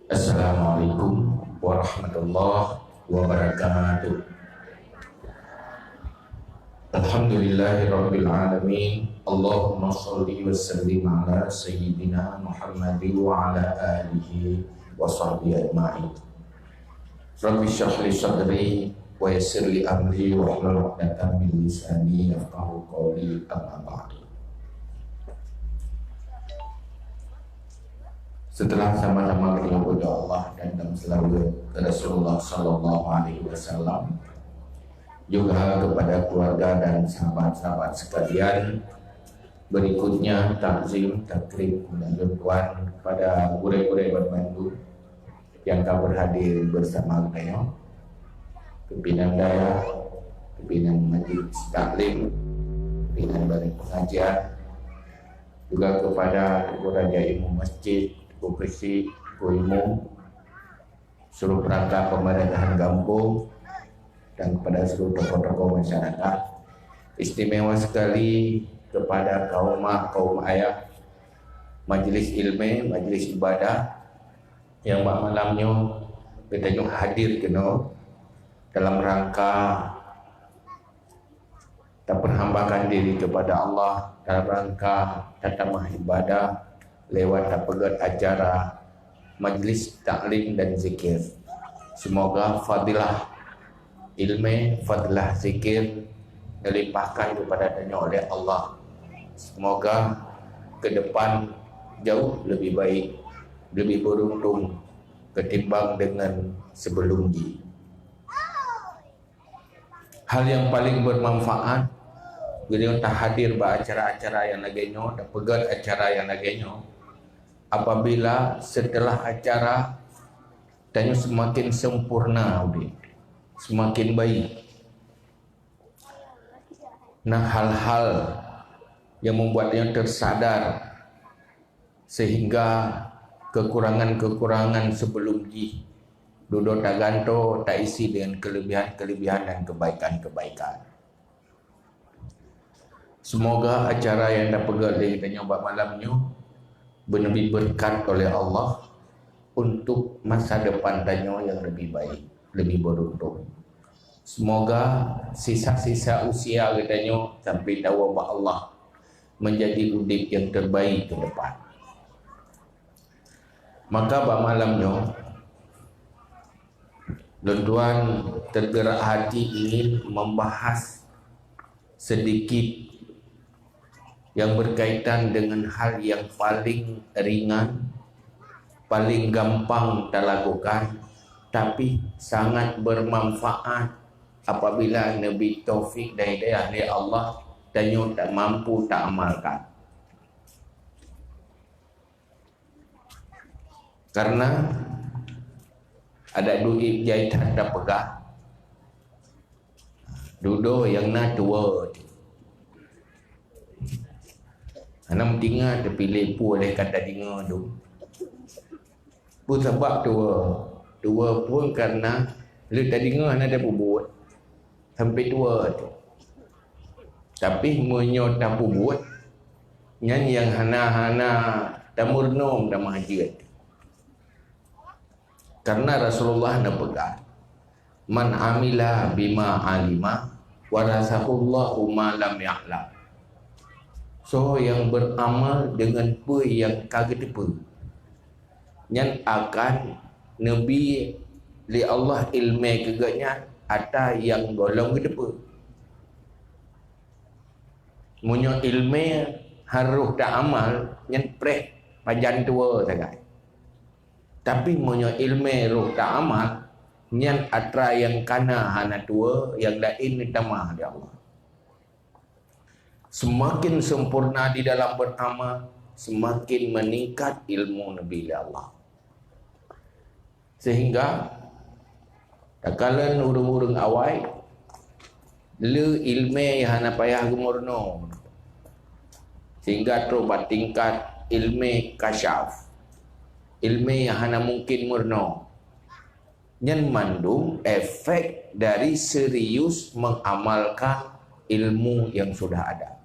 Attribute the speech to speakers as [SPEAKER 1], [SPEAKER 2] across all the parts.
[SPEAKER 1] Assalamualaikum warahmatullahi wabarakatuh. Alhamdulillahirabbil alamin. Allahumma shalli wa sallim ala sayyidina Muhammadin wa ala alihi wa sahbihi ajma'in. Rabbi shrah li sadri wa yassir li amri wa hlul 'uqdatam min lisani yafqahu qawli, amma ba'du. Setelah sama-sama berdoa Allah dan selalu Rasulullah Sallallahu Alaihi Wasallam, juga kepada keluarga dan sahabat-sahabat sekalian, berikutnya takzim, takrib dan tuan kepada guru-guru berbantu yang telah berhadir bersama kita, pimpinan daerah, pimpinan majlis taklim, pimpinan balai pengajian, juga kepada Ibu Raja Imam Masjid, Ibu Presi, Ibu Imam, seluruh perangkat pemerintahan kampung, dan kepada seluruh tokoh-tokoh masyarakat. Istimewa sekali kepada kaum ayah, majlis ilmu, majlis ibadah yang malamnya kita hadir kena dalam rangka tak perhambakan diri kepada Allah, dalam rangka tatamah ibadah lewat pegat acara majlis taklim dan zikir. Semoga fadilah ilmu, fadilah zikir dilimpahkan kepadanya oleh Allah. Semoga ke depan jauh lebih baik, lebih beruntung ketimbang dengan sebelum ini. Hal yang paling bermanfaat beliau tak hadir pada acara-acara yang lainnya, dan pegat acara yang lainnya, apabila setelah acara tanya semakin sempurna, semakin baik. Nah, hal-hal yang membuatnya tersadar sehingga kekurangan-kekurangan sebelum ini duduk tak ganto, tak isi dengan kelebihan-kelebihan dan kebaikan-kebaikan. Semoga acara yang dah pegat kita nyoba malamnya benar-benar berkat oleh Allah untuk masa depan tanya yang lebih baik, lebih beruntung. Semoga sisa-sisa usia katanya sampai tahu bahwa Allah menjadi udik yang terbaik ke depan. Maka pada malamnya tuan-tuan tergerak hati ingin membahas sedikit yang berkaitan dengan hal yang paling ringan, paling gampang dilakukan, tapi sangat bermanfaat apabila Nabi taufik dari ahli Allah dan yang tak mampu tak amalkan. Karena ada duit jahitan tak pegang, duduk yang nak tua tu. Anak tinggal terpilih pun oleh kata dengar tu. Pun sebab tua pun karena lu tak dengar anak dah buat sampai tua tu. Tapi munyo tak buat nyan yang hana-hana tamurnom dah mahajir. Karena Rasulullah nak pegang, man amila bima alima warasahullahu ma lam ya'lam. So yang beramal dengan apa yang kagak tepa, yang akan Nabi li Allah ilmu kegaknya ada yang golong ke tepa. Munyo ilmu harus tak amal yang preh pajan tua sangat. Tapi munyo ilmu roh tak amal yang atra yang kana hana tua yang lain ni tamah di Allah. Semakin sempurna di dalam beramal, semakin meningkat ilmu Nabi Allah. Sehingga tak kala urung-urung awal le ilmu yang hana payah gemurno. Sehingga terus tingkat ilmu kasyaf. Ilmu yang hana mungkin murno. Yang mandung efek dari serius mengamalkan ilmu yang sudah ada.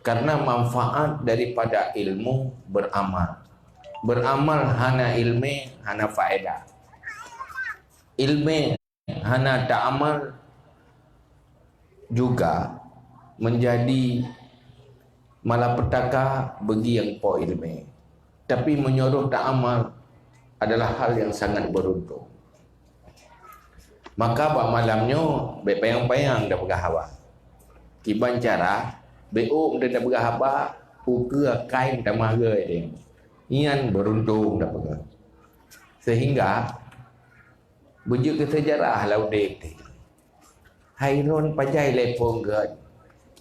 [SPEAKER 1] Karena manfaat daripada ilmu beramal. beramal hana ilmi hana faedah. Ilmi hana tak amal juga menjadi malapetaka bagi yang po ilmi. Tapi menyuruh tak amal adalah hal yang sangat beruntung. Maka pak malamnya payang-payang dah bergahawa. Kiban cara BO dia dah bergahaba uka kain tak mahal dia. Ian beruntung dah bergah. Sehingga bujuk ke sejarah laudek. Hairon pajai lepong gad.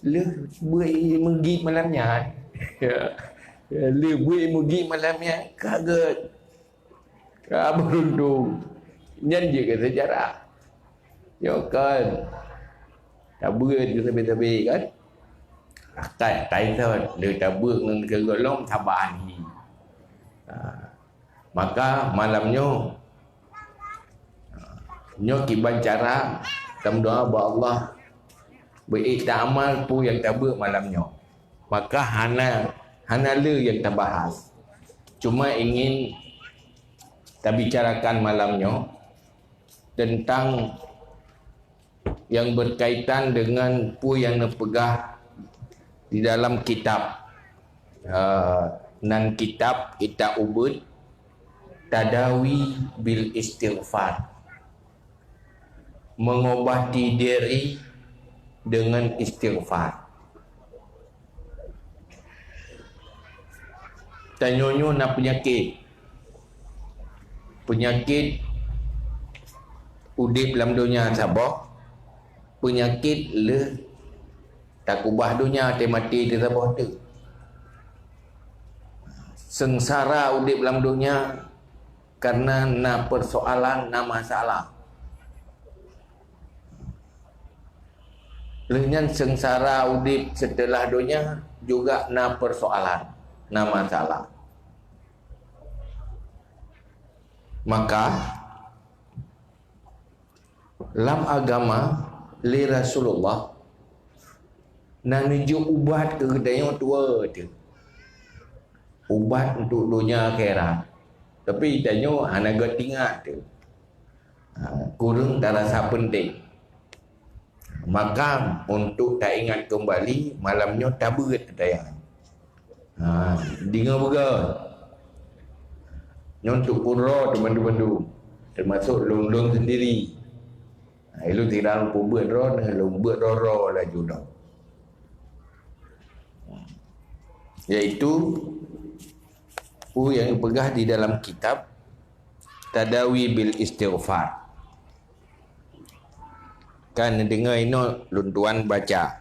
[SPEAKER 1] Le bui mugi malamnya. Le bui mugi malamnya kaget. Ka beruntung. Nyan je ke sejarah. Ya kan. Tak berat ke sampai-sampai kan. Akan tahu dia tak berat dengan kegolong sabar ni. Maka malamnya kiban cara dalam doa buat Allah baik tak amal pun yang tak berat malamnya. Maka hana le yang tak bahas. Cuma ingin kita bicarakan malamnya tentang yang berkaitan dengan pu yang nepegah di dalam kitab nan kitab kita ubud tadawi bil istighfar, mengobati diri dengan istighfar. Tanyonyo na penyakit udip dalam dunia sabah, penyakit le tak ubah dunia te mati di sabah tu. Sengsara udip dalam dunia karena na persoalan na masalah. Lenyan sengsara udip setelah dunia juga na persoalan na masalah. Maka dalam agama li Rasulullah nak nuju ubat ke kedai tua tu. Ubat untuk dunia akhirat. Tapi tanya hana gak tinggal tu. Kurang tak rasa penting. Maka untuk tak ingat kembali malamnya tabat kedai. Dengar begal. Untuk pura teman-teman termasuk long-long sendiri. Itu tidak lupa buat roh dengan buat roh lah juga. Iaitu yang dipegah di dalam kitab Tadawi bil Istighfar. Kan dengar ini luntuan baca.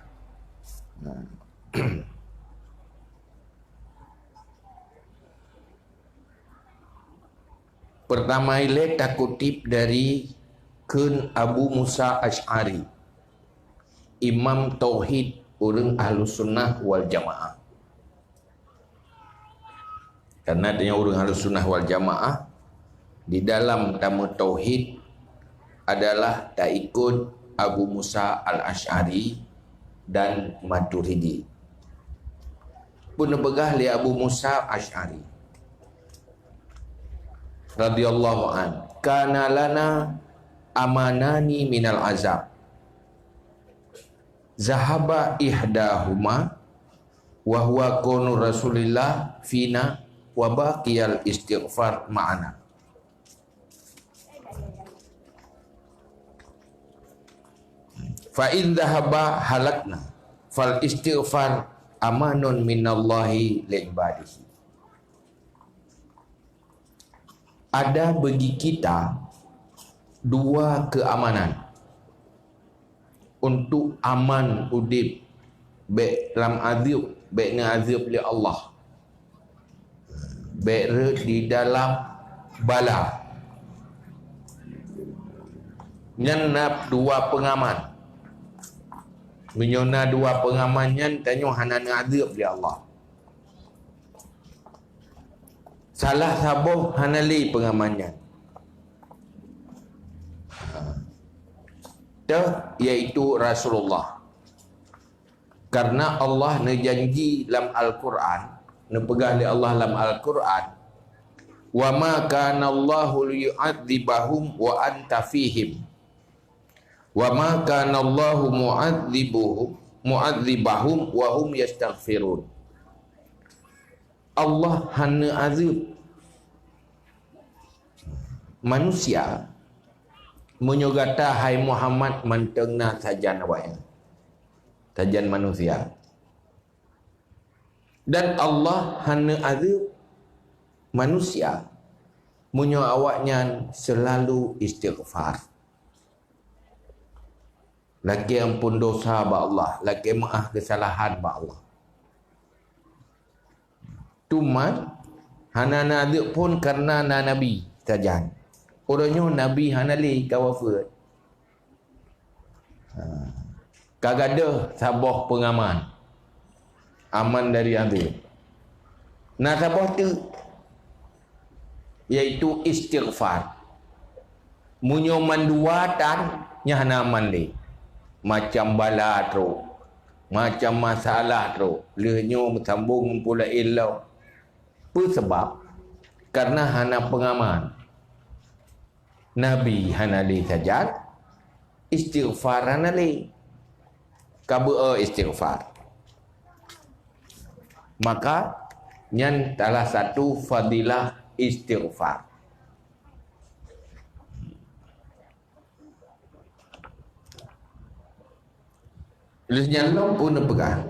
[SPEAKER 1] Pertama ile tak kutip dari Kun Abu Musa Ash'ari, Imam Tauhid orang Ahlus Sunnah wal Jamaah. Karena adanya orang Ahlus Sunnah wal Jamaah di dalam tamu Tauhid adalah tak ikut Abu Musa Al-Ash'ari dan Maturidi. Pun begah li Abu Musa Ash'ari radhiyallahu an, kana lana amanani minal azab, zahaba ihdahuma wa huwa kunu Rasulillah fina wa baqiyal istighfar ma'ana. Fa in dhahaba halakna fal istighfar amanun minallahi li ibadihi. Ada bagi kita dua keamanan untuk aman udip baik dalam azab, baik dengan azab oleh Allah, baik di dalam bala. Nyenap dua pengaman. Menyona dua pengamannya tanya hanan azab oleh Allah. Salah sabuh hanali pengamannya. Iaitu Rasulullah. Karena Allah janji dalam Al-Quran, pegang oleh Allah dalam Al-Quran, wa ma kana Allahu liyu'adzibahum wa anta fihim wa ma kana Allahu mu'adzibahum wa hum yastaghfirun. Allah hana azab manusia menyogata hai Muhammad mantengna sajan awak sajan manusia, dan Allah hana azab manusia munyo awaknya selalu istighfar. Lagi ampun dosa ba Allah, lagi maaf kesalahan ba Allah. Cuma hana azab pun karena nabi saja. Orangnya nabi hana li kawafat. Kagada sabah pengaman. Aman dari azab. Nah sabah tu iaitu istighfar. Munyo manduatan nya hana aman li. Macam bala tu, macam masalah tu, lehnyo sambung pula ilau. Apa sebab? Karena hana pengaman. Nabi hana li saja, istighfar hana li. Kabu istighfar. Maka nyan salah satu fadilah istighfar. Lesnya long pun pegang.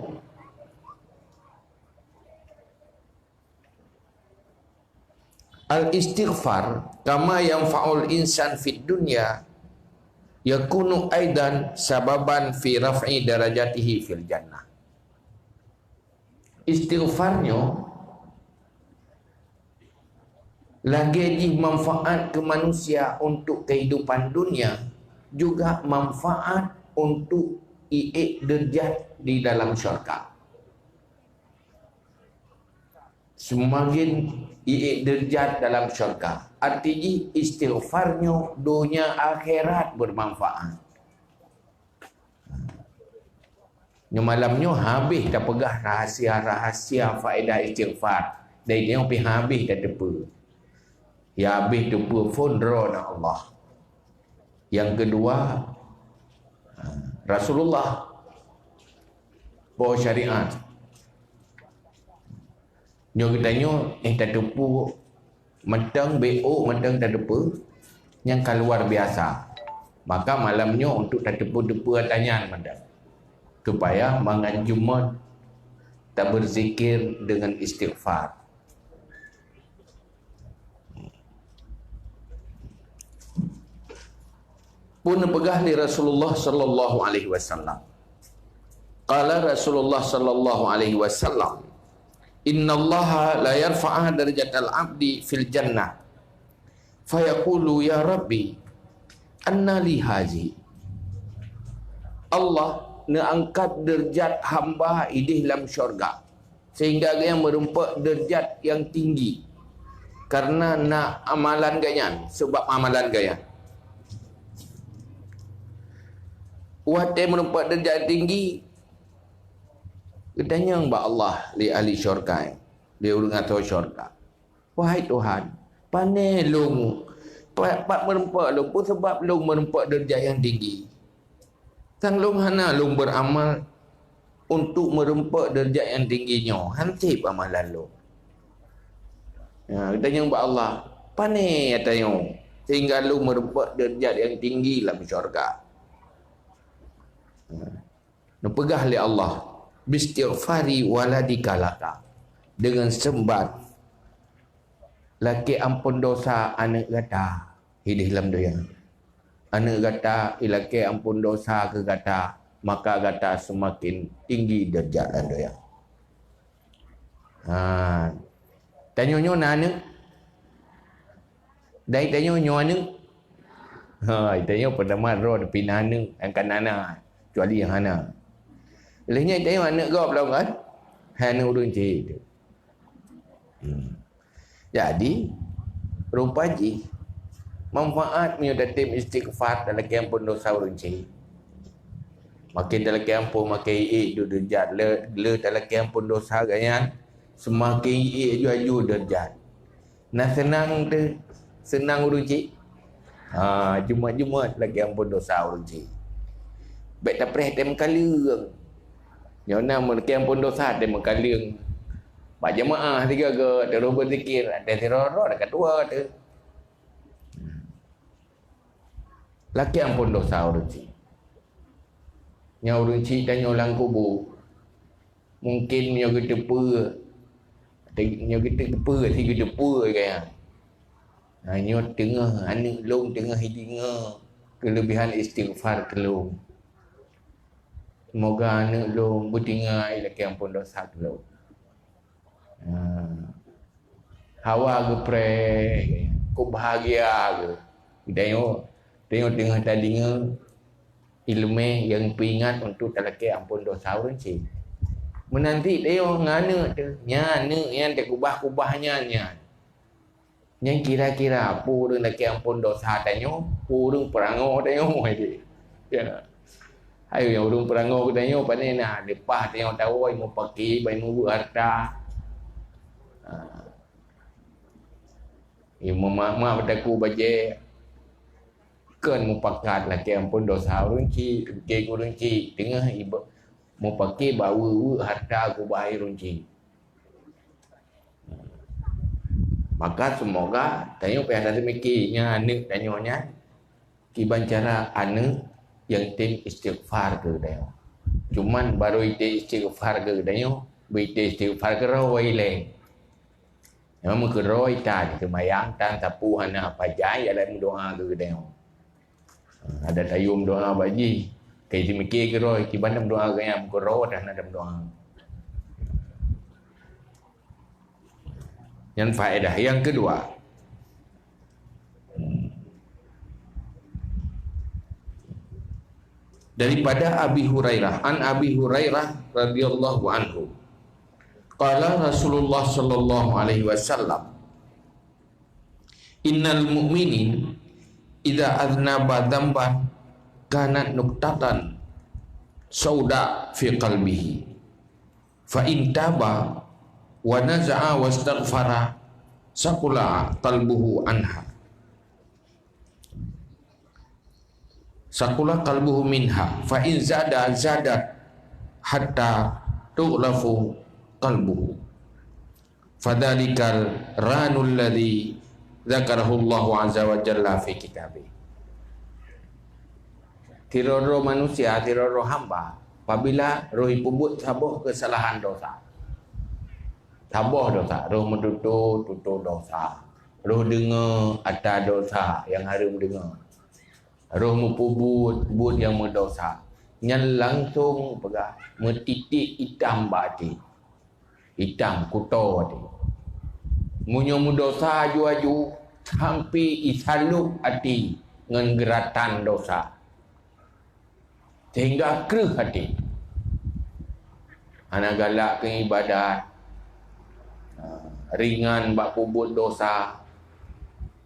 [SPEAKER 1] Al-istighfar kama yanfa'ul insan fid dunya yakunu aidan sababan fi raf'i darajatihi fil jannah. Istighfarnya lagi manfaat ke manusia untuk kehidupan dunia, juga manfaat untuk derajat di dalam syurga. Semakin derajat dalam syurga, artinya istighfarnya dunia akhirat bermanfaat. Malamnya habis dah pegah rahsia-rahsia faedah istighfar. Dari dia pergi habis dah depa. Ya habis depa pun drona Allah. Yang kedua, Rasulullah bawa syariat. Nyo katanya tak depa mentang BO mentang tak depa yang keluar biasa. Maka malamnya untuk tak depa tanya mentang supaya mangan Jumaat tak berzikir dengan istighfar. Pun pegah di Rasulullah sallallahu alaihi wasallam. Qala Rasulullah sallallahu alaihi wasallam, "Innallaha la yarfa'u darajatal 'abdi fil jannah." Fayaqulu ya Rabbi, anna li haji. Allah angkat derajat hamba di dalam syurga sehingga dia merempat derajat yang tinggi karena nak amalan ganyan, sebab amalan ganyan. Wahai merempat derajat tinggi, katanya mbak Allah li ahli syurga, dia urang atau syurga. Wahai Tuhan, pandai long pak merempat long pun sebab long merempat derajat yang tinggi. Sang long hana long beramal untuk merempat derajat yang tingginya, hansip amalan long. Ya, katanya mbak Allah, pandai katanya sehingga long merempat derajat yang tinggi dalam syurga. Pegah oleh Allah bistighfari waladika laka, dengan sembat laki ampun dosa anak gata hidup dalam dunia. Anak gata laki ampun dosa ke gata, maka gata semakin tinggi derajat dalam dunia. Tanya-nyo nana dai tanya-nyo nana tanya pertama roh depi nana angkan nana kecuali yang hana. Olehnya tengok anak kau belum kan? Hana urun cik. Jadi rupaji manfaat menyudatim istighfar dalam kampun dosa urun cik. Makin dalam kampun makin du derajat le dalam kampun dosa ganyan semakin ju derajat. Nak senang tu, senang urung cik. Jumaat-jumaat lagi ampun dosa urung cik. Baik tak perih tem kaliang. Yang nama lagi ampun dosa tem kaliang. Pak jemaah tiga ke, terus berzikir, ada tiroro dekat tua tu. Laki ampun dosa urung cik. Yang urung cik tanya ulang kubur. Mungkin yang kita pura. Yang kita pura, si kita pura kaya. Hanya tengah anak long tengah hidinga kelebihan istighfar kelong. Semoga anak long bertinggai laki ampun dosa kelong. Hawa ke pre, kau bahagia ke. Tengok tengah tadinya ilmu yang peringat untuk laki ampun dosa orang cik. Menanti tengok ngana tu, nyana yang terkubah-kubahnya nyana. Yang kira-kira purung laki ampun dosa tanya, purung perango tanya dia. Ya. Ayo yang urung perango tanya pandai nak lepas tengok tahu mau pakai bayi mau harta. Mak berdaku baje kan mau pakat laki ampun dosa urung cik, ke urung cik tengah ibu mau pakai bawa harta ku bayi urung cik. Maka semoga tanya pihak ada mikirnya anak tanyanya kiban cara anak yang tim istighfar ke tanya. Cuman baru itu istighfar ke tanya, itu istighfar ke rawai le. Yang ke rawai tadi kemayang tan sapu hana pajai dalam doa ke tanya. Ada tayum doa baji. Kai si mikir ke rawai kiban dalam doa ke yang ke rawai dah dalam doa. Yang faedah yang kedua, daripada Abi Hurairah, an Abi Hurairah radhiyallahu anhu, qala Rasulullah sallallahu alaihi wasallam, innal mu'minin idza aznaba dzamban kanat nuqtatan sauda fi qalbihi fa in taba wa naza'a wastaghfara sakula qalbuhu anha sakula qalbuhu minha fa in zada zadat hatta tu'lafu qalbuhu fadzalikal ranul ladzi dzakarahu Allah azza wa jalla fi kitabih. Tiroro manusia, tiroro hamba apabila roh pubut sabuh kesalahan dosa. Tabah dosa, roh mentutur, tutur dosa. Roh dengar, atas dosa yang harum dengar. Roh mempubut, bud yang mendosa. Yang langsung pegah, metitik hitam bati. Hitam, kuto bati. Munyo mendosa aju-aju, sampai isaluk hati dengan geratan dosa. Sehingga kerah hati. Anak galak ke ibadat. Ringan bak pubut dosa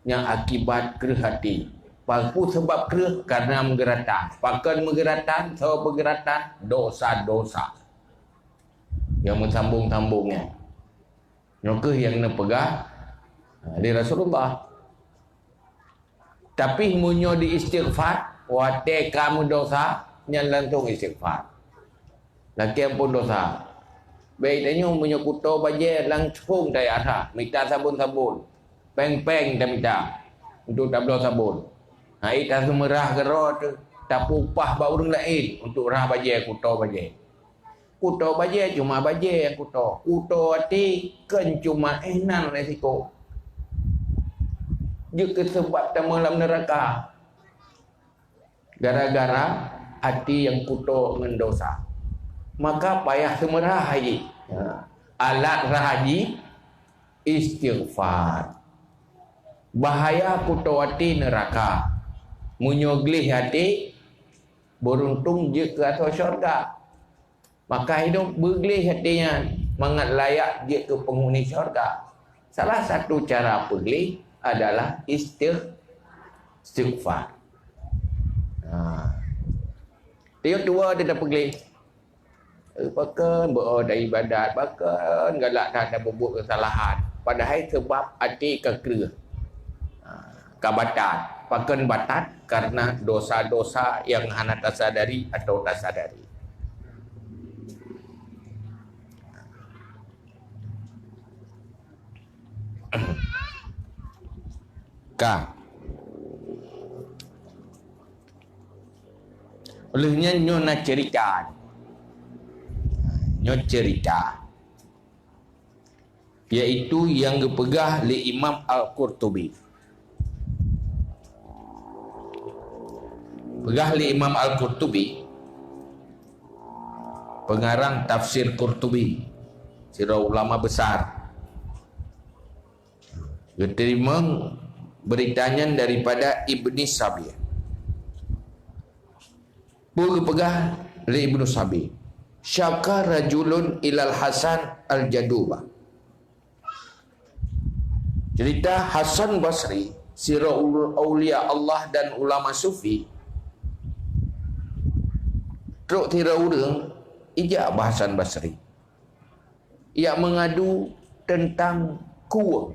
[SPEAKER 1] yang akibat kerah hati. Paku sebab kerah karena menggeratan. Pakan menggeratan, sebab menggeratan dosa-dosa yang mensambung-sambungnya. Maka yang nak pegah di Rasulullah. Tapi munyo di istighfar, wate kamu dosa yang lantung istighfar. Laki ampun dosa. Baik tanya punya kuto baje langsung dari arah minta sabun-sabun. Peng-peng dah minta untuk tablo sabun. Hai tak semerah gerot tak upah ba urang lain untuk rah baje kuto baje. Kuto baje cuma baje yang kuto. Kuto hati kan cuma enan resiko. Jika sebab tamu dalam neraka. Gara-gara hati yang kuto mendosa. Maka payah semerah haji. Alat rahaji istighfar. Bahaya kuto hati neraka. Munyoglih hati beruntung je ke atas syurga. Maka hidup bergelih hatinya mangat layak je ke penghuni syurga. Salah satu cara pergelih adalah istighfar. Dia dua dia dah pergelih. Bahkan berada ibadat, bahkan galak tak ada berbuat kesalahan. padahal sebab ati kekerja kabatat pakan batat karena dosa-dosa yang hana tak sadari atau tak sadari. Olehnya nyo nak cerita iaitu yang dipegah li Imam Al-Qurtubi. Pegah li Imam Al-Qurtubi, pengarang tafsir Qurtubi, seorang ulama besar. Dia terima beritanya daripada Ibni Sabi. Pegah li Ibnu Sabi. Syaka rajulun ilal Hasan al-Jaduba. Cerita Hasan Basri, sirul aulia Allah dan ulama sufi. Truk tira urang ijak Hasan Basri. Ia mengadu tentang kuang.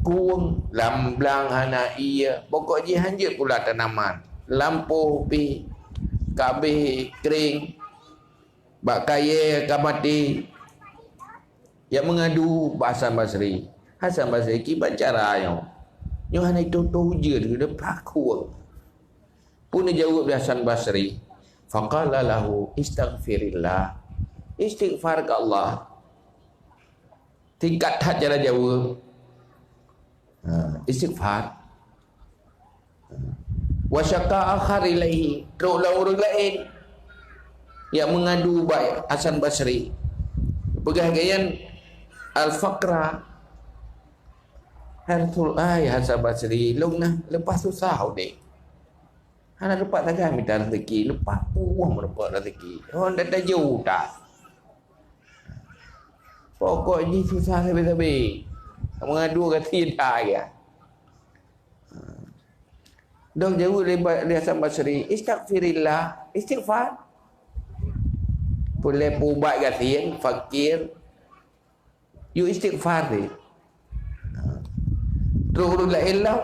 [SPEAKER 1] Kuang lamblang hana ia. Pokok je hanjut pula tanaman. Lampu pi kabeh kering. Bak kaya kamati. Ia mengadu Hasan Basri. Hasan Basri ki bacara yo. Yo hana itu je dia prakua. Pun dia jawab Hasan Basri. Faqala lahu istaghfirillah. Istighfar ke Allah. Tingkat tak cara jawab. Istighfar. Wa syaka akhar ilaihi. Teruklah orang lain yang mengadu baik Hasan Basri. Pegahgaian al-faqra hartul Hasan Basri lungnah lepas susah dek. Hana dapat tagan minta rezeki, lepas puang mendapat rezeki. Orang dah jauh tak. Pokoknya susah habis-habis. Mengadu kata tidak ya. Dok jauh dari Hasan Basri, istighfirillah, istighfar. Boleh pubat gatin, fakir. You istighfar ni. Terus la ilah.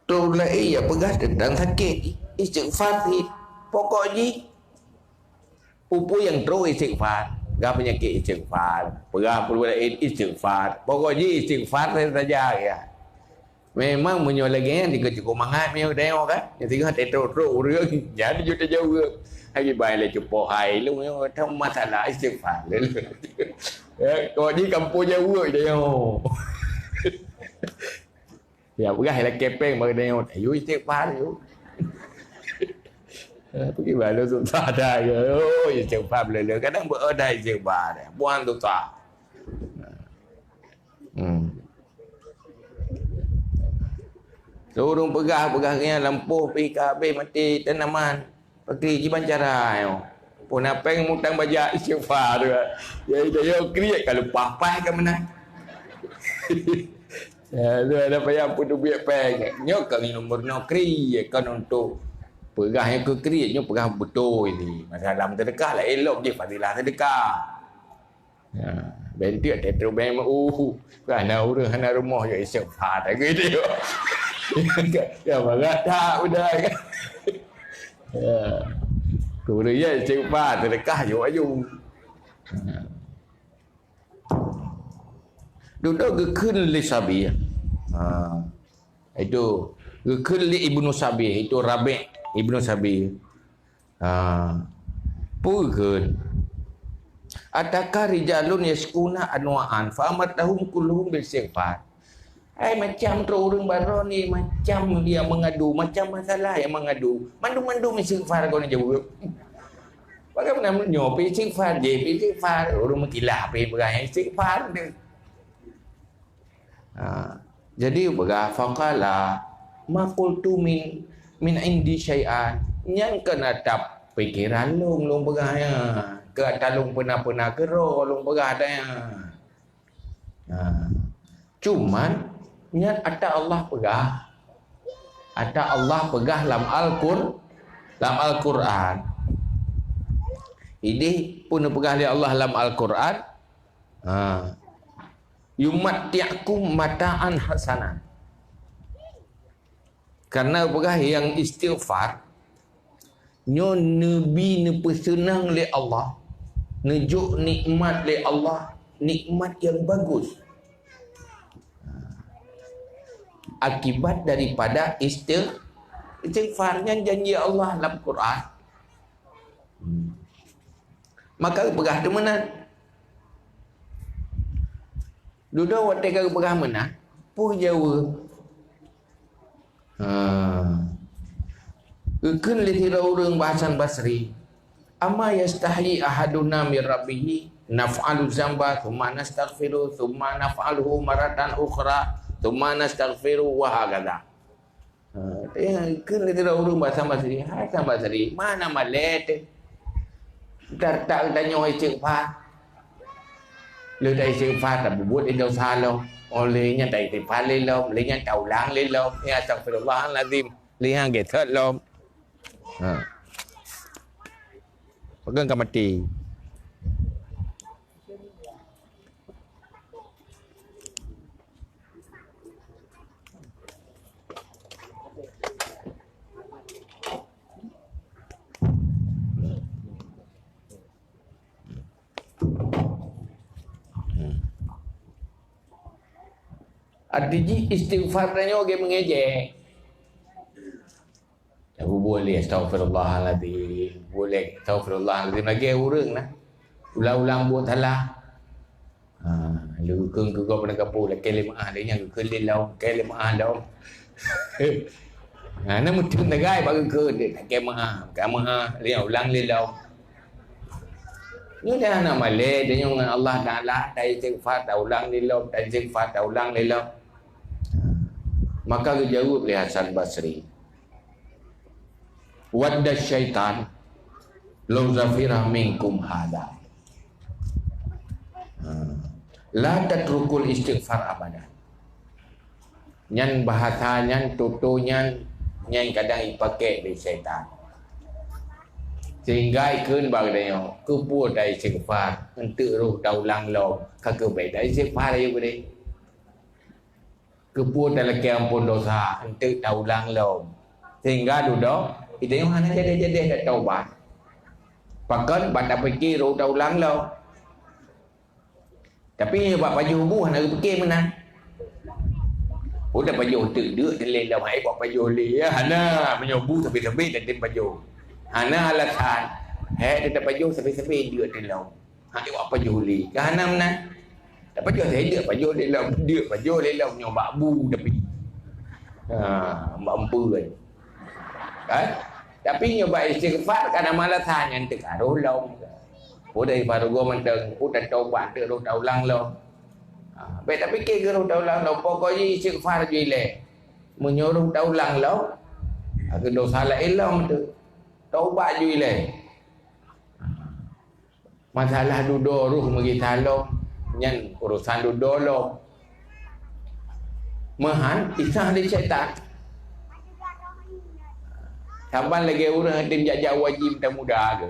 [SPEAKER 1] Terus la iya pegas tentang sakit. Istighfar ni. Pokoknya pupu yang terus istighfar. Gak penyakit istighfar. Pegah perlu istighfar. Pokoknya istighfar saja ya. Memang menyolagnya dikecukup mangat punya tengok kan. Yang tengok teruk-teruk urang. Jadi juta jauh. Hari baiklah cukup hai lu tahu masalah istighfar. Kau ni kampung jauh dia. Ya pegahlah kepeng bagi tengok. Ayo istighfar you. Pergi balik susah dah. Oh istighfar boleh. Kadang berada istighfar. Buang tu tak. Turun pegah-pegahnya lampu pergi ke habis mati tanaman. Pergi gimana cara yo. Pun apa yang mutang bajak istighfar tu. Ya kriat kalau papai ke mana. Ya tu ada payah pun duit peng. Nyok kami nombor nokri kan untuk pegahnya ke kriatnya pegah betul ini. Masa dalam sedekah lah elok je fadilah sedekah. Ya, bentuk ada terubeng kerana urang hana rumah je istighfar tak gitu. Ya barat tak udah kan. Ya. Kurang ya istighfar sedekah je aju. Duduk gekun li Sabi. Itu gekun li Ibnu Sabi, itu Rabi' Ibnu Sabi. Pukun. Adakah rijalun yaskuna anwa'an fa amatahum kulluhum bil istighfar. Macam tu orang baru ni macam dia mengadu, macam masalah yang mengadu. Mandu-mandu istighfar kau ni jawab. Bagaimana menyopi istighfar je, istighfar orang mengilah pe berai istighfar dia. Jadi berah faqala ma qultu min indi syai'an. Yang kena tap pikiran long beraya. Ke talung pernah kero long berah dah. Cuman niat ada Allah pegah. atau Allah pegah dalam Al-Quran. Ini pun pegah oleh Allah dalam Al-Quran. Yumatti'akum mata'an hasanan. Karena pegah yang istighfar, nyo nabi ne pesenang oleh Allah, nejuk nikmat oleh Allah, nikmat yang bagus. Akibat daripada istighfarnya janji Allah dalam Quran. Maka pegah temenan. Duduk waktu kau pegah menang, puh Jawa. Ikun lihira urang bahasan Basri. Amma yastahi ahaduna min rabbih naf'alu zamba thumma nastaghfiru thumma naf'aluhu maratan ukhra thumma nastaghfiru wa hakadha. Ikun lihira urang bahasan Basri. Hasan Basri, mana malet? Tak tanya istighfar. Lưu đây istighfar là buat idau salah. Olehnya dari istighfar lelom, olehnya taulang lelom. Ya astagfirullahalazim. Lihat gitu lom. Pegang mati. Artinya istighfar tanya orang mengejek. Aku boleh astagfirullahaladzim. Boleh astagfirullahaladzim. Lagi orang lah. Ulang-ulang buat salah. Lu keng ke kau pada kapur. Lagi lemah. Dia yang ke lilau. Lagi lemah dah. Nak mudah negai bagi ke. Lagi lemah. Dia ulang lilau. Ini dah nak malay. Dia yang Allah Ta'ala. Dah istighfar. Dah ulang lilau. Dah istighfar. Dah ulang lilau. Maka dijawab oleh Hasan Basri. Wadda syaitan law zafira minkum hada. La tatrukul istighfar abadan. Nyan bahasa nyan tutunya nyan kadang dipakai di syaitan. Sehingga ikun bagainya kupur dari istighfar untuk roh daulang lo kagak beda istighfar ayo boleh. Keput dalam ampun dosa untuk taulang lo sehingga duduk itu yang hanya jadi dah taubat pakan pada fikir ru taulang lo tapi buat baju buah nak fikir mana udah baju untuk dia delay lah mai buat baju li ya hana menyobu sampai dan baju hana alasan dia baju sampai dia delong hak buat baju li hana mana tapi dia dia baju dia nyoba bu tapi mampu kan tapi nyoba istighfar kadang malasan yang tergaruh long udah baru gua menteng udah coba tu dah ulang lo baik tapi ke dah ulang lo pokoknya istighfar je le menyuruh dah ulang lo aku dosa lain lo tu taubat je le masalah duduk ruh magi talong nyan urusan dulu mahan kisah di syaitan sampai lagi orang tim jajak wajib tak mudah ke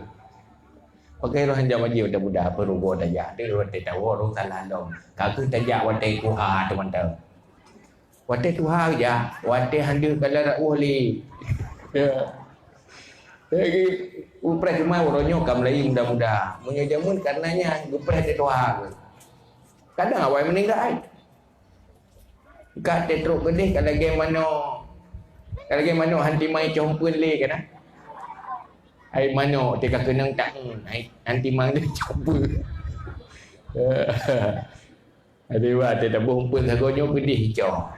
[SPEAKER 1] pakai orang jajak wajib tak mudah perlu buat tajak dia orang tak tahu orang salah dong kalau tajak watai kuha teman-teman watai kuha aja watai handi kalau nak boleh lagi upres cuma orangnya kam lain mudah-mudah menyajamun karenanya upres itu hal kadang awak meninggal kat tetruk kedih kalau game mana hanti mai compun le kan ai mano teka kenang tak hanti mai dia compun ada wa tak bompun sagonyo kedih hijau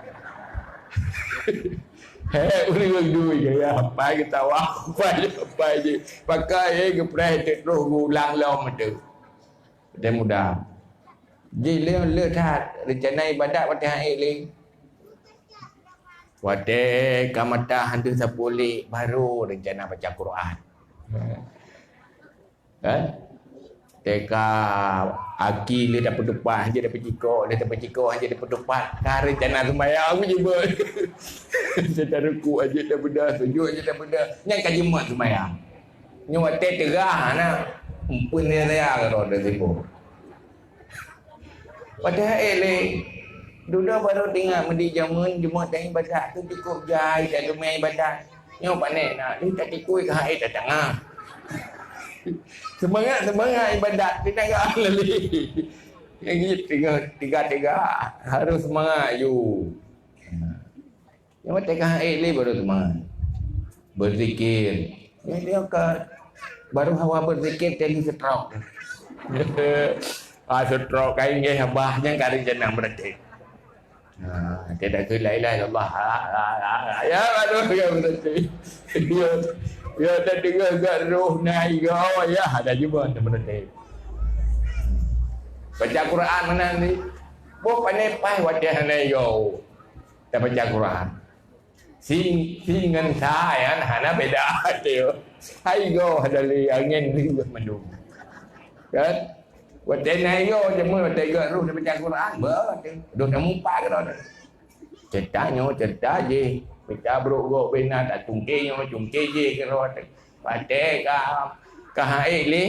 [SPEAKER 1] uri duit ya apa kita apa je pakai gepres tetruk ulang lom tu dia mudah jadi le that rencana ibadat waktu hari le. Waktu kamata hantu sapuli baru rencana baca Quran. Kan? Teka aki le dapat depan je dapat cikok, dia dapat cikok aja dapat depan. Kare tanah sembahyang aku jumpa. Saya tak ruku aja dah benda, sujud aja dah benda. Yang kaji mat sembahyang. Nyawa teh tegah nak. Umpun dia saya kalau ada sibuk. Padahal duda baru dengar mendi jamun Jumaat dan ibadat tu cukup jai tak ada main ibadat. Nyawa pandai nak ni tak tikui ke haid tak tengah. Semangat ibadat tidak agak lali. Yang ni tiga harus semangat you. Yang tengah haid baru semangat. Berzikir. Yang dia baru hawa berzikir tadi stroke. Stroke kain dia habahnya kari jenang berarti. Tidak ke la ilaha illallah. Ya aduh ya berarti. Dia dah dengar gak roh naik kau ya ada juga berarti. Baca Quran mana ni? Bo pandai pai wadiah naik kau. Dah baca Quran. Singan saya hana beda dia. Hai go dari angin ni mendung. Kan? Wadiah naik kau cuma wadiah gak roh dah baca Quran. Duk nak mumpak ke dah. Cerita je. Kita bro bina tak cungke je ke roh. Pakai ka haid le.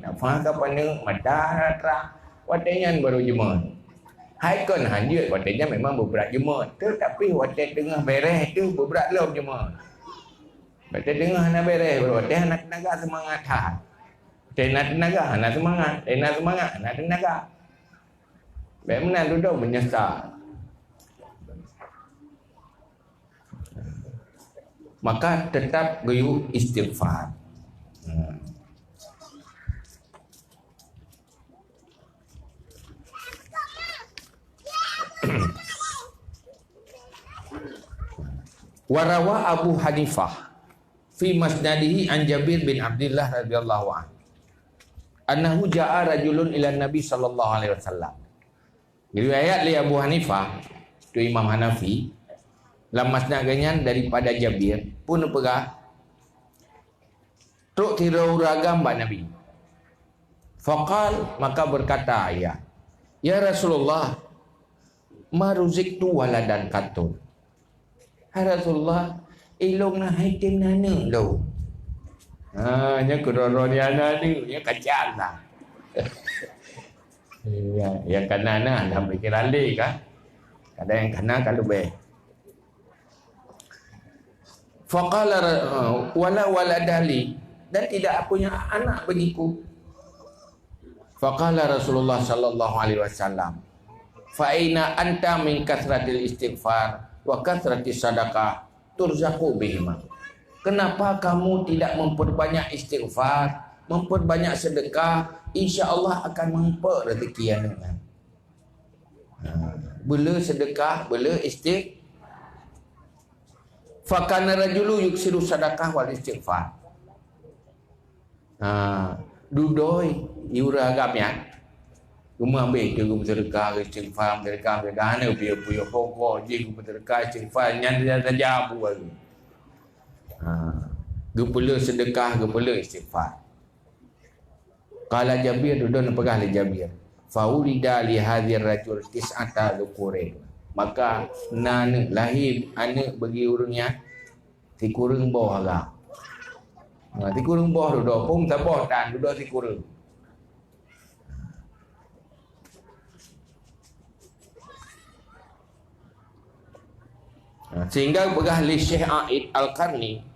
[SPEAKER 1] Nak faham ka pana mata ratra. Wadiah baru jemaah. Hai kon hanjut wadiah memang berberat jemaah. Tetapi wadiah tengah beres tu berberat lah jemaah. Wadiah tengah nak beres baru wadiah nak tenaga semangat hal. Nak tenaga nak semangat. Nak semangat nak tenaga. Bagaimana duduk menyesal. Maka tetap guyup istighfar. Warawa Abu Hanifah fi masnadihi an Jabir bin Abdullah radhiyallahu anhu annahu jaa rajulun ila Nabi sallallahu alaihi wasallam. Riwayat li Abu Hanifah tu Imam Hanafi dalam masnad ganyan daripada Jabir pun pegah truk tirau ragam ba Nabi. Faqal maka berkata ya Rasulullah ma ruziktu waladan katun. Hai Rasulullah ilong na haitin nana lau. Nya kedoro ni ana ni nya kacang lah. Yang kanan lah dalam pikiran le kan. Ada yang kanan kalau be. Faqala wala waladali dan tidak punya anak bagiku. Faqala Rasulullah sallallahu alaihi wasallam fa aina anta min kasratil istighfar wa kasratis sadaqah turzaqu bihima. Kenapa kamu tidak memperbanyak istighfar, memperbanyak sedekah, insya-Allah akan memper rezeki anda. Bela sedekah, bela istighfar. Fakana rajulu yuksiru sadaqah wal istighfar. Dudoi yura agamian. Rumah ambil ke gum sedekah, istighfar, sedekah, ana piye-piye pokok je gum sedekah, istighfar nyanda saja apa baru. Gepula sedekah, gepula istighfar. Qala Jabir dudun pegah li Jabir. Faulida li hadzir rajul tis'ata dhukurin. Maka nana lahir anak bagi orangnya si kurang bawah agak. Si kurang bawah duduk pun tak bawah tan duduk si kurang. Sehingga begah li Syekh Aid Al-Qarni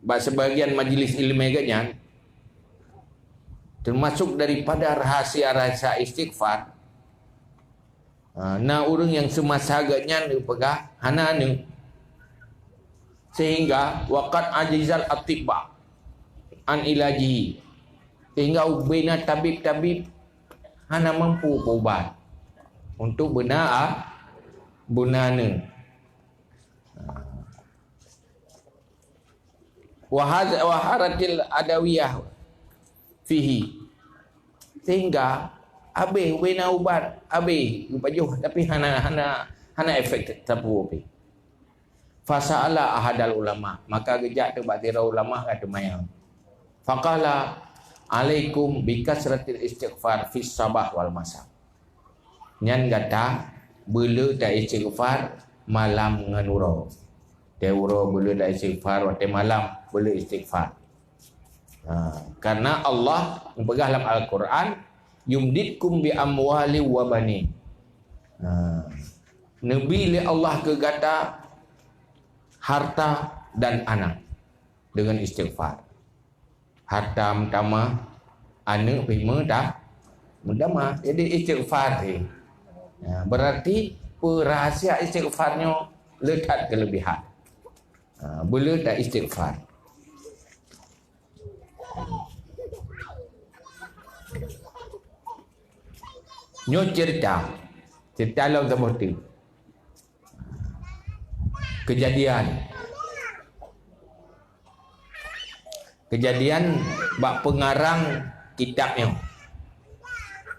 [SPEAKER 1] sebagian majlis ilmu ganyan termasuk daripada rahsia-rahsia istighfar. Na orang yang semasa agaknya ni pegah hana ni sehingga waqat ajizal atibba an ilaji sehingga ubina tabib-tabib hana mampu ubat untuk benar bunana wa haratil adawiyah fihi sehingga habis wena ubat habis rupajuh tapi hana efek tapu api. Fasa'ala ahadal ulama maka gejak tu batira ulama kata mayang. Faqala alaikum bikasratil istighfar fis sabah wal masa. Nyan kata bela dak istighfar malam ngan uro. Teuro bela dak istighfar waktu malam bela istighfar. Karena Allah mempegang dalam Al-Quran yumditkum bi amwali wa bani. Nabi li Allah ke kata harta dan anak dengan istighfar. Harta pertama, anak pertama dah pertama. Jadi istighfar ni. Berarti rahsia istighfarnya letak kelebihan. Boleh tak istighfar. Nyo cerita dalam seperti kejadian bak pengarang kitabnya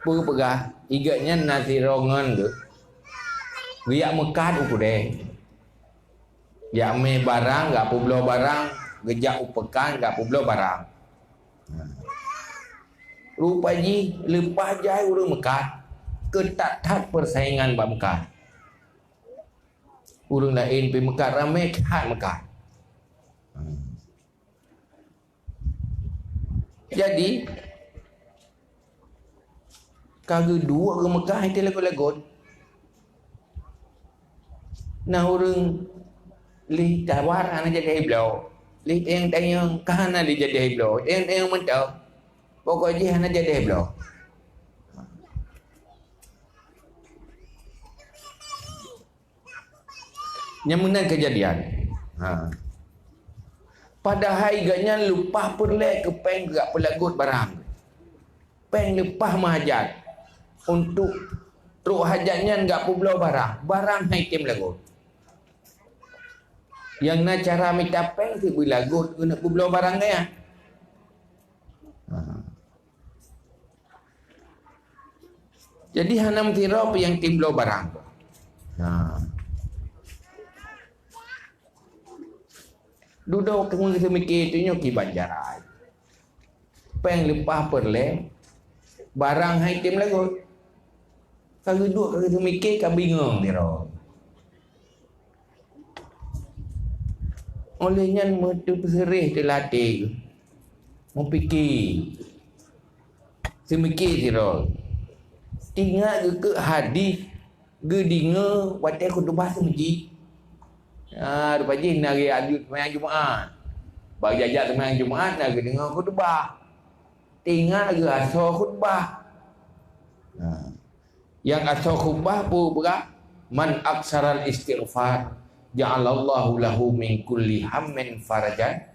[SPEAKER 1] pegah iganya nasi rongan tu biak mekat uku deh biak me barang gak publo barang gejak upekan gak publo barang rupanya lepas jai urang mekat ketat persaingan bak mekat. Urang lain pergi mekat ramai kat mekat. Jadi kagak dua ke Mekah itu lagu-lagu. Nah urang li tawar ana jadi hiblau. Li yang tayang kahana li jadi hiblau. Yang mentau. Pokoknya ana jadi hiblau. Yang mana kejadian padahal iganya lupa perlek ke peng gak pelagut barang peng lepas mahajat untuk truk hajatnya gak publau barang haitim lagut yang nak cara minta peng tu belagut guna publau barang dia jadi hanam tirap yang timblau barang duduk kamu kita mikir tu nyoki banjaran. Peng lepas perle barang haitim lagu. Kalau duduk kita mikir kan bingung dia. Olehnya metu peserih terlatih. Mau fikir. Semikir dia. Tinggal ke hadis ge dinga watai khutbah semji. Rupanya nari adut semayang Jumaat. Bagi jajak semayang Jumaat nari dengar khutbah. Tinggal lagi asal khutbah. Yang asal khutbah pun berapa? Man aksaral istighfar ja'alallahu lahu min kulli hammin farajan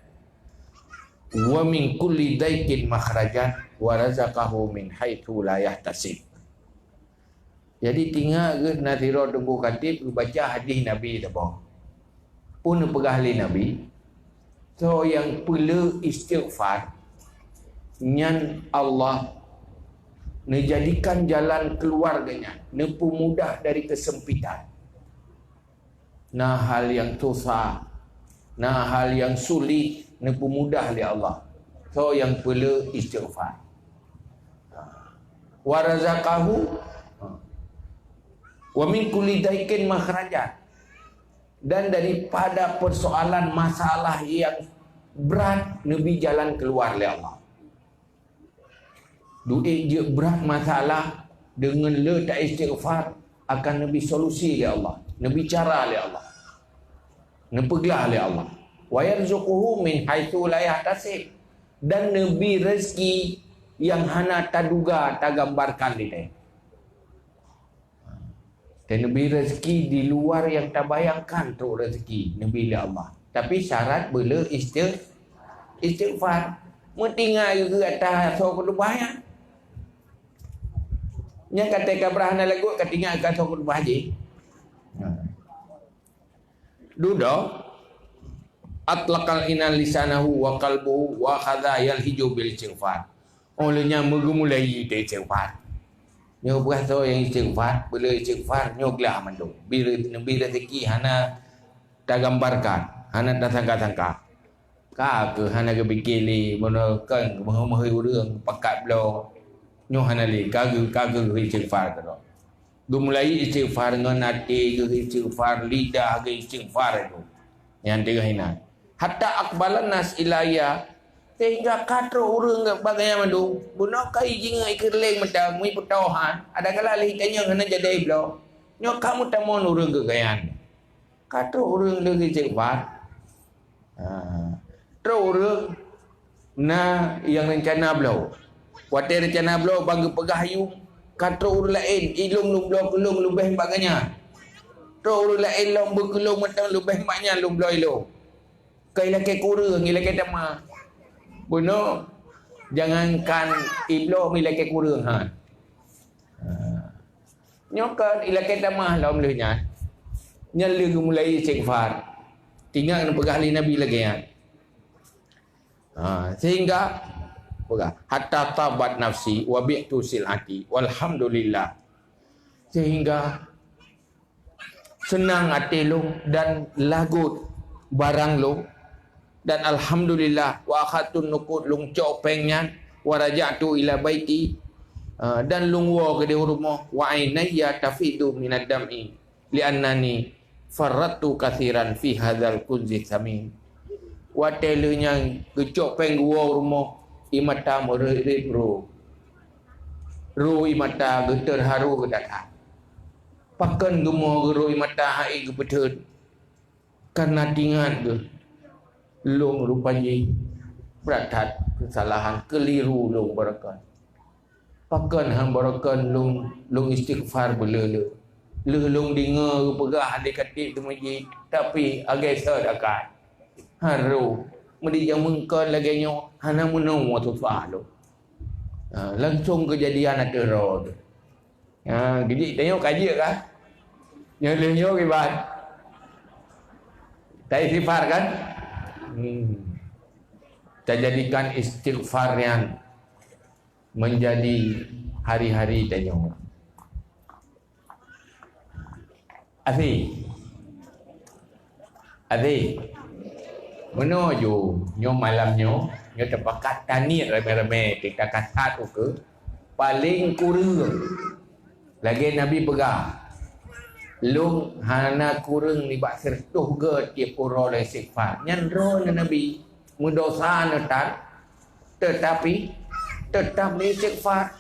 [SPEAKER 1] wa min kulli daikin makhrajan wa razaqahu min haitsu la yahtasib. Jadi tinggal ke naziro tunggu katib baca hadis Nabi tabah. Pun pegahli Nabi so yang perlu istighfar nyan Allah menjadikan jalan keluarganya nempu mudah dari kesempitan nah hal yang susah nah hal yang sulit nempu mudah oleh Allah so yang perlu istighfar wa razaqahu wa min kulli daikin makhrajat dan daripada persoalan masalah yang berat Nabi jalan keluar oleh Allah. Duit je berat masalah dengan letak istighfar akan Nabi solusi oleh Allah. Nabi cara oleh Allah. Nepeglah oleh Allah. Wa yarzuquhu min haitsu la yahtasib. Dan Nabi rezeki yang hana taduga tagambarkan di dia. Dan Nabi rezeki di luar yang tak bayangkan tu rezeki Nabi Allah. Tapi syarat boleh istighfar. Mentinggal juga atas so khutbah ya. Yang kata kabrahana lagu ketinggal kat so khutbah je. Duduk atlaqal inal lisanahu wa qalbuhu wa khadha yalhiju bil istighfar. Olehnya mengemulai istighfar. Nyo berasa yang istighfar, bila istighfar nyoglah mandu. Bila rezeki hana tak gambarkan, hana tak sangka-sangka. Ka ke hana ke bikili mono kan mah urang pakat blo. Nyo hana li ka ke istighfar ka. Du mulai istighfar dengan hati ke istighfar lidah ke istighfar itu. Yang tiga hina. Hatta akbalan nas ilaya sehingga katro urang ke bagaya madu. Buno kai jinga ikirleng mata mui putohan. Ada kala li kanya hana jadi blo. Nyo kamu tamon urang ke gayan. Katro urang le istighfar. Terus na yang rencana belau. Watai rencana belau bangga pegahayung. Kata urut lain ilung lum belau kelung lebih baganya. Terus urut lain long berkelung matang lebih maknya lum belau ilung. Kai laki kurang ilaki tama. Buno jangankan iblo milaki kurang ha. Nyokan ilaki tama laum lehnya. Nyali mulai istighfar. Tinggal nak pegah Nabi lagi ya. Sehingga hatta tabat nafsi wa bi'tu silati walhamdulillah, sehingga senang hati lu dan lagut barang lu dan alhamdulillah wa akhatun nuqud lung copengnya wa raja'tu ila baiti dan lung wa ke di rumah wa ainayya tafidu minad dam'i li'annani farrattu kathiran fi hadzal kunzi samin. Watelnya gecok peng gua rumah imata merit ru imata geter haru gedata pakan gemo ru imata hai gebetut karena tingan ke long rupanya beratat kesalahan keliru long barakan pakan hang barakan long istighfar belele lelong dengar pegah adik-adik tu masjid tapi agai sadakat haru mudi yang mengkon lagi nyo hana munung waktu fa'alu langsung kejadian ada roh tu jadi tengok kaji kan yang lenyo kibat tak istighfar kan kita jadikan istighfar yang menjadi hari-hari tengok Afi menuju nyo malamnya nyo terpakat taniat rame-rame kita kata tu ke paling kurang lagi Nabi pegang lung hana kurang ni bak sertuh ke tiap orang istighfar nyan roh Nabi mendosa netat tetapi tetap ni istighfar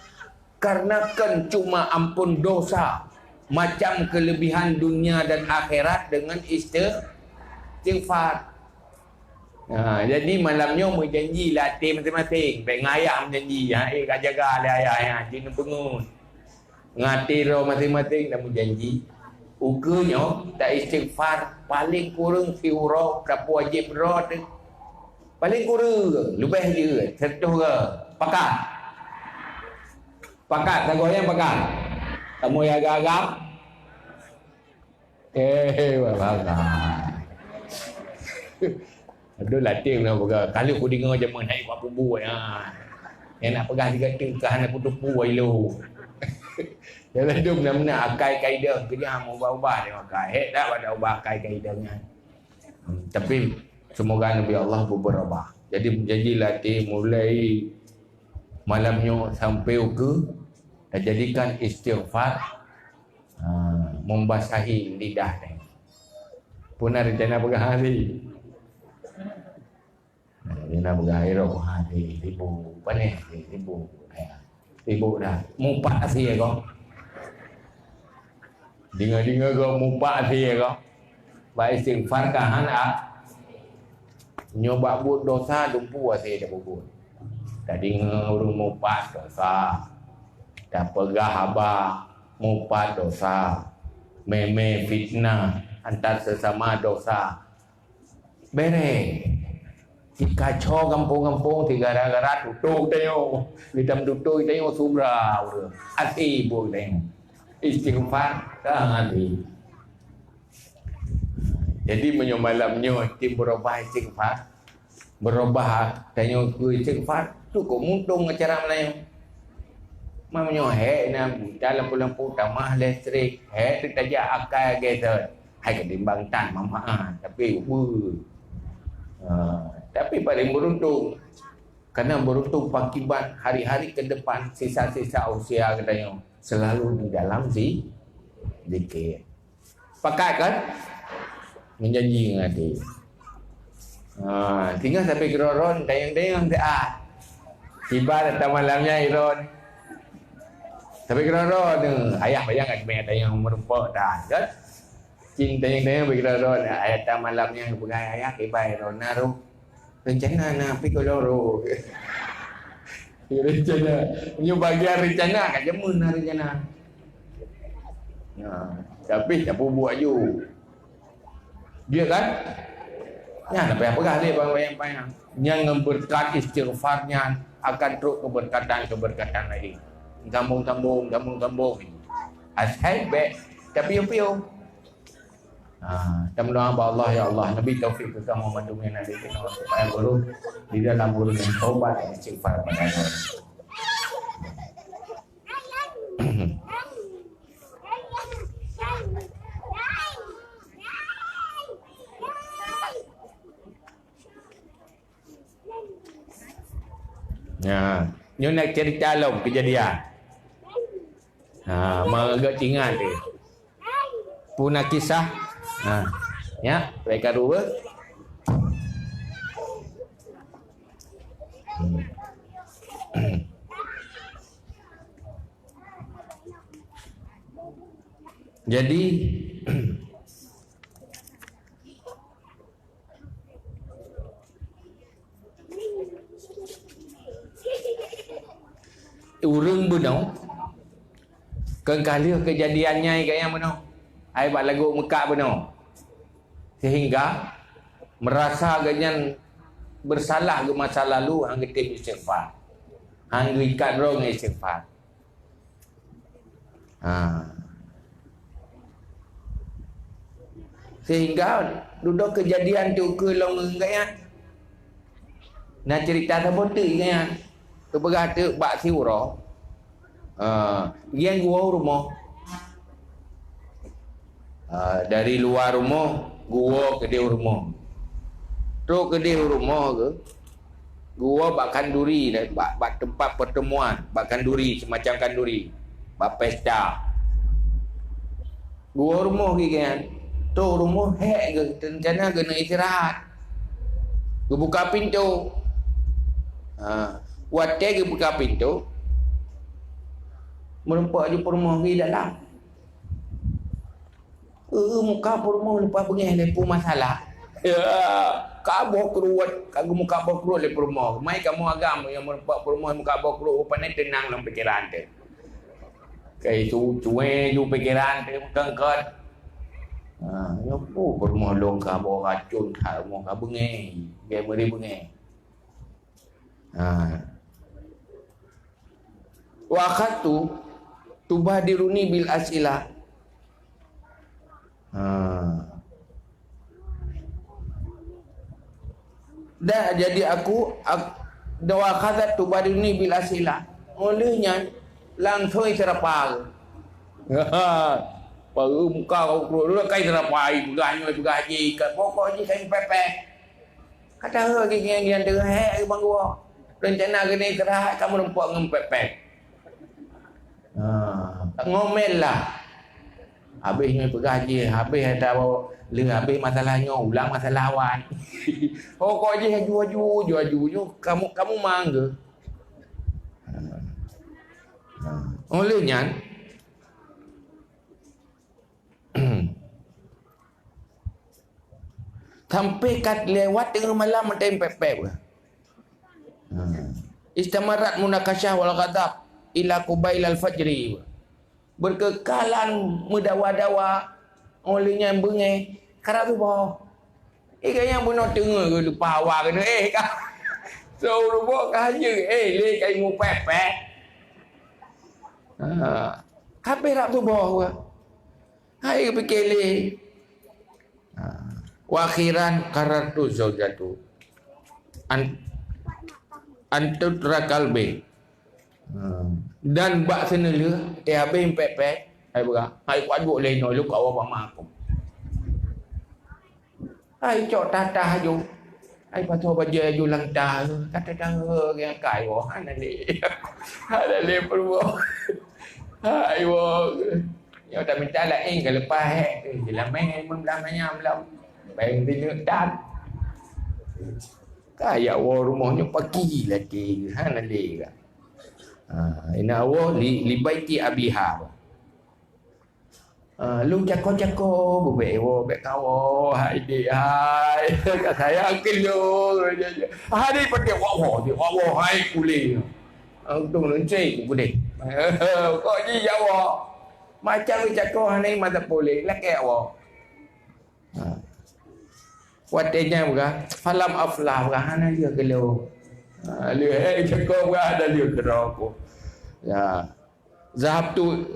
[SPEAKER 1] karena kan cuma ampun dosa macam kelebihan dunia dan akhirat dengan istighfar. Jadi malamnya mau janji latih masing-masing. Baik ngayam janji. Kak jaga lah ayah. Dia pengun. Ngati roh masing-masing dah mau janji. Uganya tak istighfar. Paling kurang si roh. Berapa wajib roh tu. Paling kurang. Lebih je. Sertuh ke. Pakat. Tak goyang pakat. Kamu yang agak-agak. Pakat. Aduh latih nak pegang. Kalau aku dengar macam mana naik apa buat yang nak pegang tiga tingkah nak putus buat lu. Jadi tu benar-benar akai kaedah kerja mau ubah-ubah dia akai. Hek tak pada ubah akai kaedahnya. Tapi semoga Nabi Allah berubah. Jadi menjadi latih mulai malamnya sampai ke dan jadikan istighfar membasahi lidah ni. Pun ada rencana pegang hari. Dia nak bergairah hari ribu panih ribu dah mupak sih kau dengar kau mupak sih kau baik istighfar kan nyoba buat dosa dumpu sih dah buat tadi ngurung mupak dosa dah pegah abah mupak dosa meme fitnah antar sesama dosa bere kacau kampung-kampung tiga gara-gara tutup tengok hitam tutup tengok subra hati ibu tengok istighfar dah hati jadi menyomalamnya tim berubah istighfar berubah tengok ke istighfar tu kok muntung acara Melayu mamanya hek dalam lampu tamah listrik hek tertajak akal geser hai ketimbang tan mama tapi Tapi paling beruntung. Kerana beruntung akibat hari-hari ke depan sisa-sisa usia katanya selalu di dalam zikir. Pakat kan? Menjanji dengan hati. Tinggal sampai keroron dayang-dayang tak. Tiba datang malamnya Iron. Sampai keroron tu. Ayah bayang kat banyak dayang merempak dah kan? Cing dayang-dayang bagi keroron. Ayah datang malamnya pegang ayah tiba Iron naruh. Rencana nak pergi ke loro. Rencana. Punya bagian rencana kat jemun lah rencana. Tapi tak buat je. Dia kan? Ya, nak payah-payah dia bayang-bayang. Yang berkat istighfarnya akan teruk keberkatan lagi. Tambung. Ashai baik. Tapi piu. Kita berdoa kepada Allah, ya Allah, Nabi taufik kita membantu Nabi kita supaya buruk di dalam buruk yang taubat dan istighfar pada Allah. Ni nak cerita long kejadian. Agak ingat dia. Punah kisah. Ya, mereka dua. Jadi urang benau kengkali kejadiannya kayak benau. Ai buat lagu Mekah benau. Sehingga merasa ganyan bersalah ke masa lalu hang getih istighfar. Hang ikat rong istighfar. Sehingga duduk kejadian tu ke long gaya. Nak cerita apa tu gaya. Tu berkata bak siura. Yang gua rumah. Dari luar rumah gua ke dia rumah. Terus ke dia rumah ke gua bak kanduri dah, bak tempat pertemuan, bak kanduri semacam kanduri. Bak pesta. Gua rumah ke kan. Tu rumah hek ke rencana kena istirahat. Gua buka pintu. Watai ke buka pintu. Merempak je rumah ke dalam. Muka rumah lepas bengih lepas masalah. Kabur keruat, kamu kabur keruat lepas rumah. Mai kamu agam yang merempak rumah muka kabur keruat rupanya tenang dalam fikiran tu. Kayak cuai ju fikiran tu kengkot. Apa rumah long kabur racun rumah kabur bengih. Dia beri bengih. Waktu tu tubadiruni bil asila. Dah jadi aku doa khadat tu baru ni bila sila olehnya langsung serapal. Baru muka kau keluar kai serapai juga haji kat pokok je kain pepe. Kata lagi yang tengah hek bang gua. Rencana kena istirahat kamu nampak ngem pepe. Ngomel lah. Habisnya pergi habis ada habis masalahnya ulang masalah awal. Kok je haju kamu mangga. Olehnya sampai kat lewat tengah malam time pepep. Istamarat munakasyah wal ghadab ila qubail al fajri. Berkekalan mendawa-dawa olehnya bengih karena tu bah kayaknya benar tengah ke lupa awak kena kah so rubuk kahanya le kai mu pepe kape rak tu bah hai fikir le wa akhiran qarartu zaujatu antut rakalbe dan bak senela habis pepe hai berah hai kuat buat lain lu kau apa mak aku hai cok tatah ju ai patut baca julang dah kata cara yang kai wo hana le perlu hai wo yo tak minta lah kalau lepas jelah main memlamanya melam baik dia dan kaya wo rumahnya pagi lagi hana le ka ina wo li baiti abiha lu cako bebe wo be kawo hai di hai kat saya kilo hari pakai wo hai kuli tung lencai ku deh kok ji jawa macam cako ni mata boleh laki wo watenya buka falam aflah buka hana dia kilo dia cako buka ada dia keroko ya zahab tu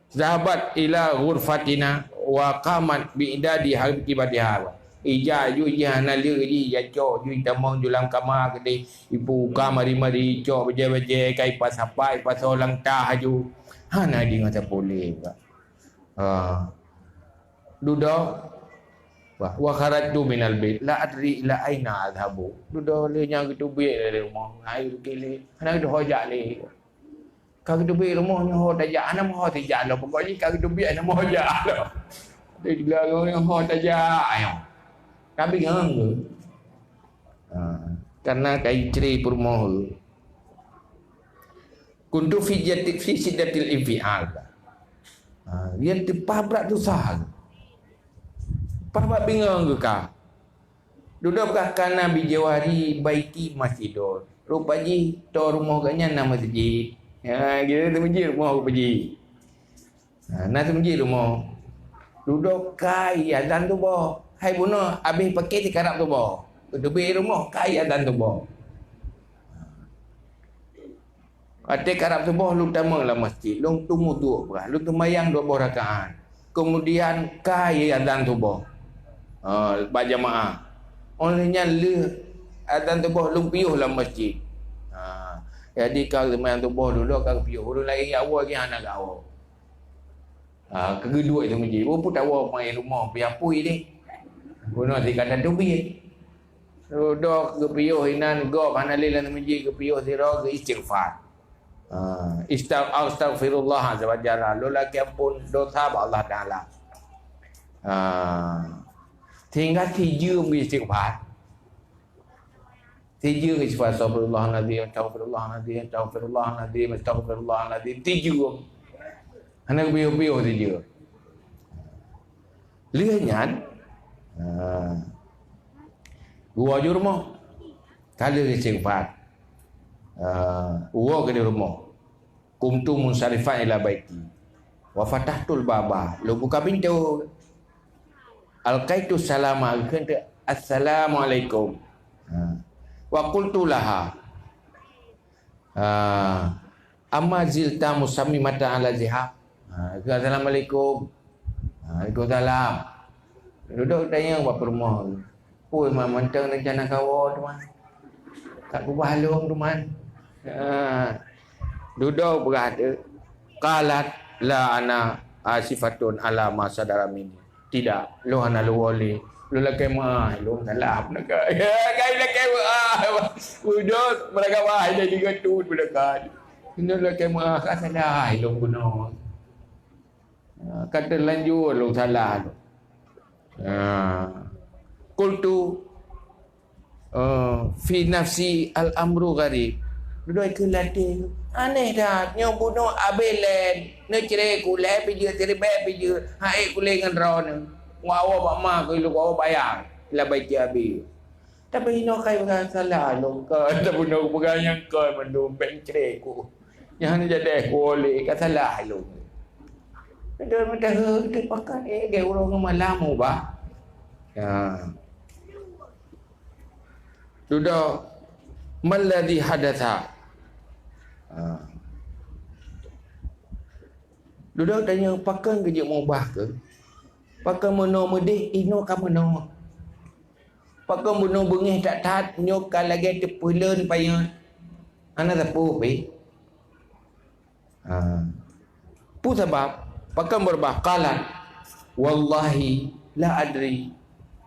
[SPEAKER 1] zahabat ila ghurfatina wa qamat bi idadi habki badiha ija ju jana le di ya cho ju tamong julam kama kede ibu kamari mari cho beje kai pasapai pasolang ta ju hana di ngata boleh ba dudo wa kharajtu minal bait la adri ila aina adhabu dudo le nya gitu be le rumah ai kele hana do hoja le kalau kita beri rumahnya ho tajak ana mo tajak lo pokoknya kalau kita beri ana mo tajak lo dia bilang yang ho tajak ayo tapi ngang karena kai ceri rumah kuntu fi siddatil infial dia terpabrak tu sah pabrak bingung ke ka duduk kan Nabi Jawari baiti masjidor rupanya to rumah ganya nama masjid kita tu masjid rumah aku pergi nak tu masjid rumah duduk kai azan tu boh hai bunuh habis pakai di karap tu boh duduk rumah kai azan tu boh ada karap tu boh lu utama lah masjid lu tunggu tu lu tumayang 2 rakaat kemudian kai azan tu boh berjamaah olehnya lu azan tu boh lu piuh lah masjid jadi kalau teman tu boh dulu kalau piuh dulu lagi awak lagi anak awak kedua itu menjadi pun tak awak main rumah piapui ni guna si kata tu bi duduk ke piuh inan go panalilan menjadi ke piuh sira ke istighfar astaghfirullah azza wa jalla lu lagi ampun dosa Allah Taala tinggal 3 istighfar 3 istighfar astagfirullahaladzim astagfirullahaladzim astagfirullahaladzim astagfirullahaladzim 3 anak biu-biu 3 lihat gua di rumah kali istighfar gua ke di rumah kumtu munsarifan ila baiti wa fatahtul baba lu buka pintu alqaitu salama assalamualaikum wa qultu laha amma zilta musammimata ala zihab assalamualaikum waalaikumsalam duduk tanya buat rumah pui mentang rencana kau teman tak kubah halung teman duduk berada qalat la ana asifatun ala ma sadara minni tidak lu ana lu wali lu lakai mah lu salah nak kai lakai udut mereka wah jadi gatut mereka ini lakai mah kan salah lu guna kata lanjut lu salah qultu fi nafsi al amru gharib duduk ke latih aneh dah nyo bunuh abelen ne cere ku le pi je cere be pi je hae ku le ngan ron wawa ba ma ku lu wawa bayang la bai je abi tapi no kai bukan salah lu ke ta bunuh bukan yang ke mendu ben cere ku yang jadi ku le ka salah lu dia mata ke pakai dia orang malam ba ya duduk maladhi hadatha duduk tanya pakai kerja mubah ke pakai meno medih ino ka meno pakai meno bengih tak tat nyok lagi tepulen paya ana tapu be pu sebab pakai berbah qalat wallahi la adri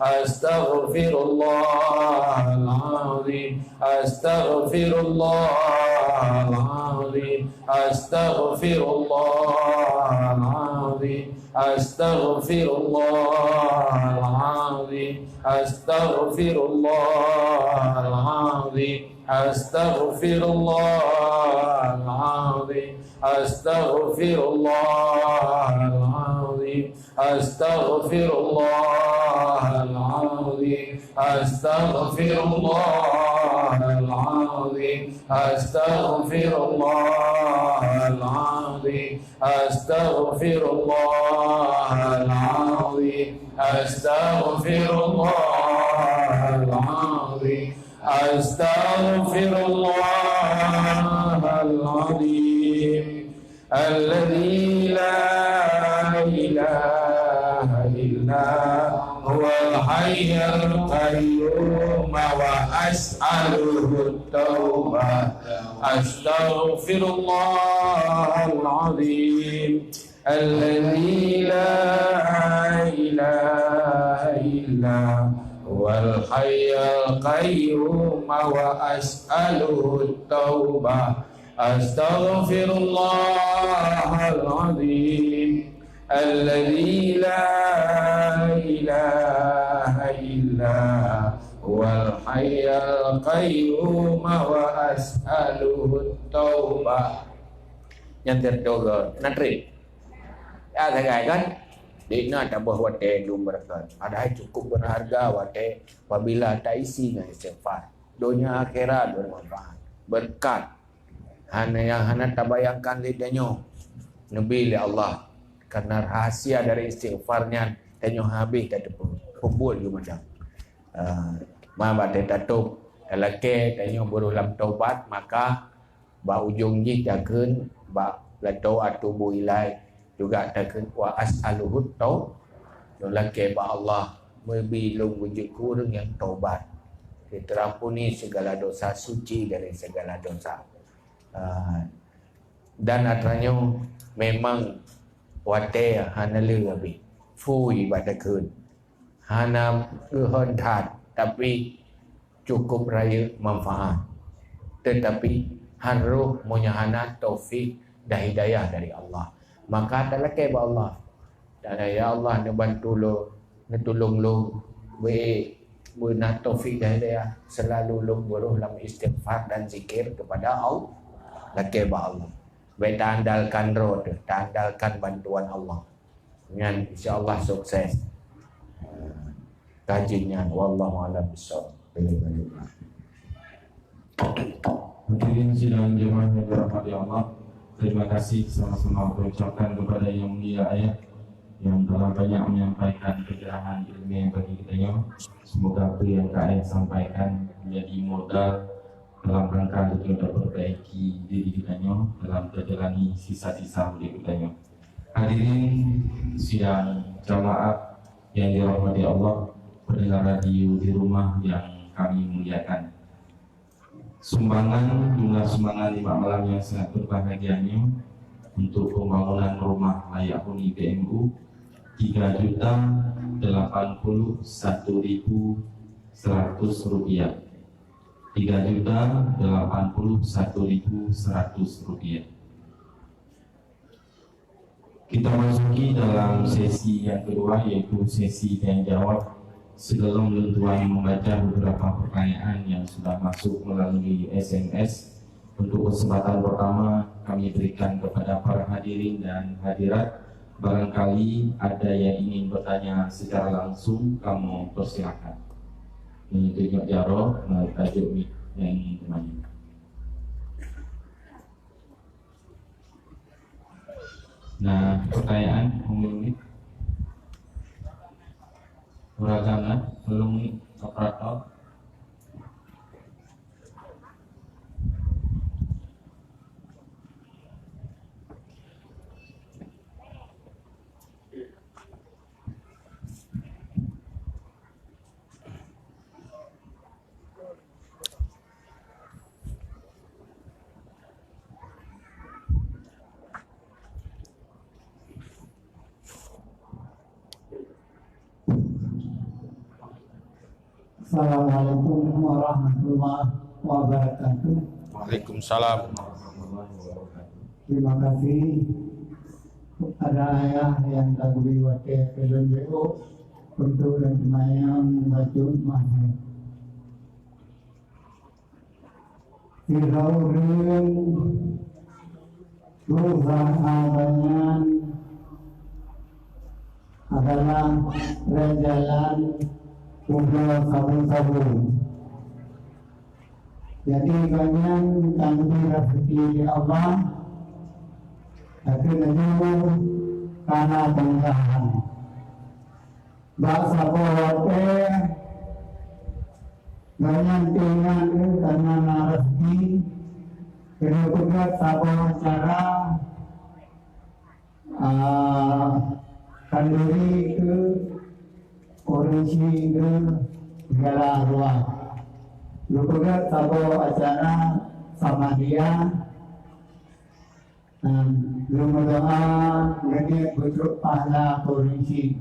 [SPEAKER 1] أستغفر الله العظيم أستغفر الله العظيم أستغفر الله العظيم أستغفر الله العظيم أستغفر الله العظيم أستغفر الله العظيم أستغفر الله العظيم أستغفر الله العظيم أستغفر الله العظيم أستغفر الله العظيم أستغفر الله العظيم أستغفر الله العظيم أستغفر الله العظيم الذي لا إله إلا هو الحي القيوم وأسأله التوبة أستغفر الله العظيم الذي لا إله إلا هو الحي القيوم وأسأله التوبة أستغفر الله العظيم الذي لا إله إلا هو الحي القيوم وأسأله التوبة. Yang terdoga natri ya segai kan dina tambah wate lumberkan ada cukup berharga wate apabila tak isi dengan istighfar dunia akhirat bermanfaat berkat hana yang hana tabayangkan lidahnya nabi li Allah karena rahasia dari istighfarnya tanyo habis tak kumpul je macam ma bate tatup elake tanyo buruh lam taubat maka ba ujung ji takeun ba lato atubu ilai juga takeun wa as'aluhu tau lelaki ba Allah membilung wujudku yang taubat diterampuni segala dosa suci dari segala dosa dan atranya memang wate hana lebih fui pada kun hana kehendak tapi cukup raya manfaat tetapi harus munyahana taufik dan hidayah dari Allah maka terlekeh ba Allah dan ya Allah ni bantu lo ni tolong lo we nak taufik dan hidayah selalu lo buruh dalam istighfar dan zikir kepada Allah lekeh ba Allah we andalkan roh andalkan bantuan Allah dengan insyaallah sukses kajian wallahu a'lam bissawab.
[SPEAKER 2] Hadirin sidang jemaah yang dirahmati Allah, terima kasih sama-sama berucapkan kepada yang mulia ayah yang telah banyak menyampaikan pencerahan ilmiah bagi kita. Semoga apa yang ayah sampaikan menjadi modal dalam rangka untuk memperbaiki diri kita dalam menjalani sisa-sisa hidup kita. Hadirin sidang jemaah yang dirahmati Allah, pendengar radio di rumah yang kami muliakan. Jumlah sumbangan 5 malam yang sangat berbahagianya untuk pembangunan rumah layak huni PMU 3.081.100 rupiah 3.081.100 rupiah. Kita masuki dalam sesi yang kedua, yaitu sesi tanya jawab. Sebelum Tuan membaca beberapa pertanyaan yang sudah masuk melalui SMS, untuk kesempatan pertama kami berikan kepada para hadirin dan hadirat. Barangkali ada yang ingin bertanya secara langsung, kamu persilakan. Ini tunjuk jaro, tajuk yang ingin temannya. Nah, pertanyaan umum beragama belum operator.
[SPEAKER 3] Assalamualaikum warahmatullahi wabarakatuh.
[SPEAKER 1] Waalaikumsalam.
[SPEAKER 3] Terima kasih kepada ayah yang tadi wakil PLBO untuk rencanayan baju mahal. Tiraurin perusahaan adalah rejalan Pulau Sabu-Sabu. Jadi banyak tanti rezeki di Allah, tapi menyuruh karena penggahan. Bahasa Bote banyak tinggal karena rezeki, kemudian sabun cara kanduri ke orisi ke segala ruang. Kemudian sabun acara sama dia. Belum doa, jadi bentuk pahala polisi.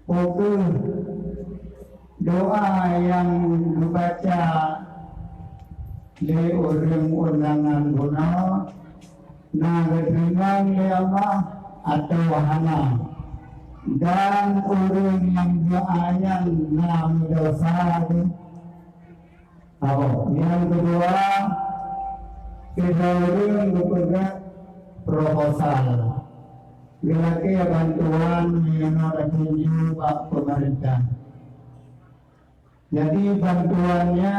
[SPEAKER 3] Oke, doa yang dibaca oleh orang undangan guna, diterima oleh Allah atau wahana, dan orang yang doanya nam dosa. Yang kedua, kita berpegang proposal. Lagi bantuan yang ditunjuk Pak Pemerintah. Jadi bantuannya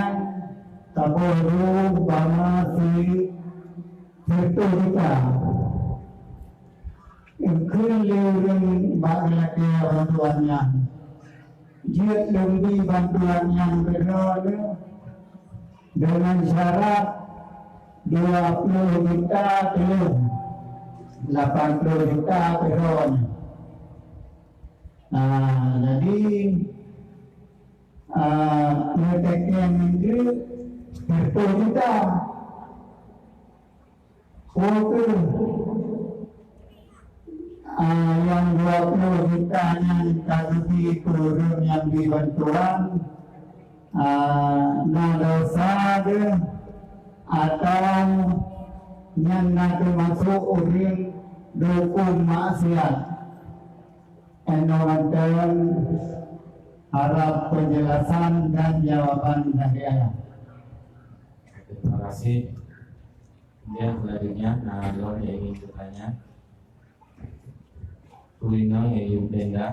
[SPEAKER 3] taboru bama si sertifikat. Ingkir leweng lagi bantuannya. Jika lebih bantuan yang berbeda dengan syarat 20 juta telur, 80 juta peron. Jadi mendetekan itu 10 juta. Oke, yang 20 juta yang tadi turun yang dibantuan, dosa atau yang nanti masuk urin dukung maksiat. Enomantan harap penjelasan dan jawaban dari ayah.
[SPEAKER 2] Terima kasih. Dia selanjutnya, Lo yang ingin bertanya. Kulino yang ingin benda,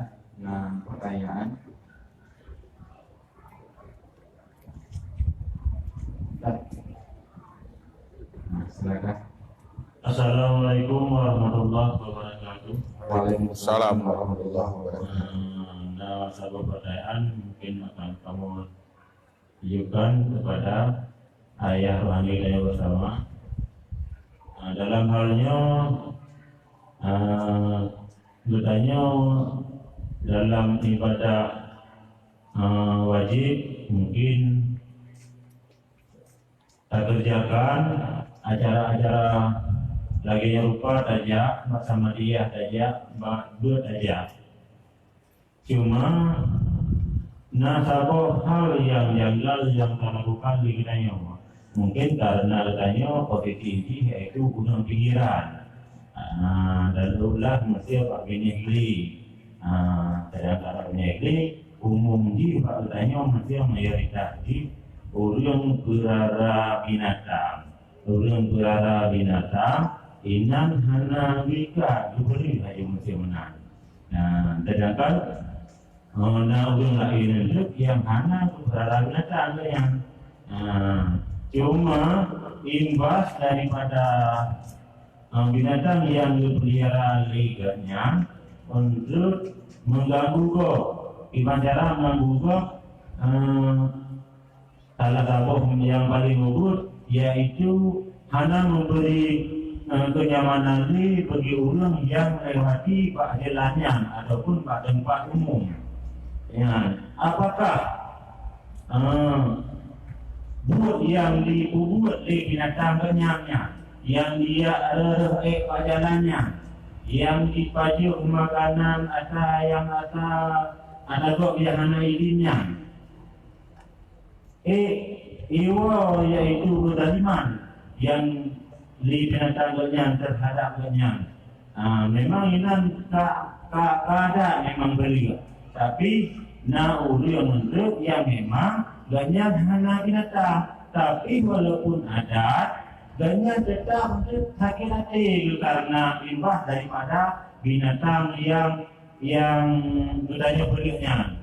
[SPEAKER 2] pertanyaan. Silakan.
[SPEAKER 4] Assalamualaikum warahmatullahi wabarakatuh.
[SPEAKER 1] Waalaikumsalam warahmatullahi wabarakatuh.
[SPEAKER 4] Nah, satu pertanyaan mungkin akan kamu tunjukkan kepada ayah rohani saya bersama. Dalam halnya bertanya dalam ibadah wajib mungkin tak kerjakan acara-acara lagi yang lupa saja bersama dia saja buat aja. Cuma satu hal yang janggal yang terlakukan di kitanya mungkin karena katanya posisi yaitu gunung pinggiran. Dan ulah mesti Pak Binigli. Sedangkan Pak Binigli umum di Pak katanya mesti mayoritas di urang berara binatang. Urang berara binatang inan hana wika diberi saja mesti menang. Sedangkan urang lain yang hana berara binatang yang cuma imbas daripada binatang yang dipelihara liganya untuk mengganggu kok. Gimana cara mengganggu kok? Salah satu yang paling luhur yaitu hanya memberi kenyamanan bagi orang yang melewati pak jalannya ataupun pak tempat umum. Ya, apakah buat yang dibuat di binatang kenyangnya, yang dia ada pak jalannya, yang dipajuk makanan atau yang ada kok yang hana ilinnya. Iwa yaitu kedaliman yang li penentangnya terhadap ganyan. Memang ini tak ada memang beli. Tapi na ulu yang menurut yang memang ganyan hana binatang. Tapi walaupun ada, ganyan tetap untuk sakit hati karena imbas daripada binatang yang budaya belinya.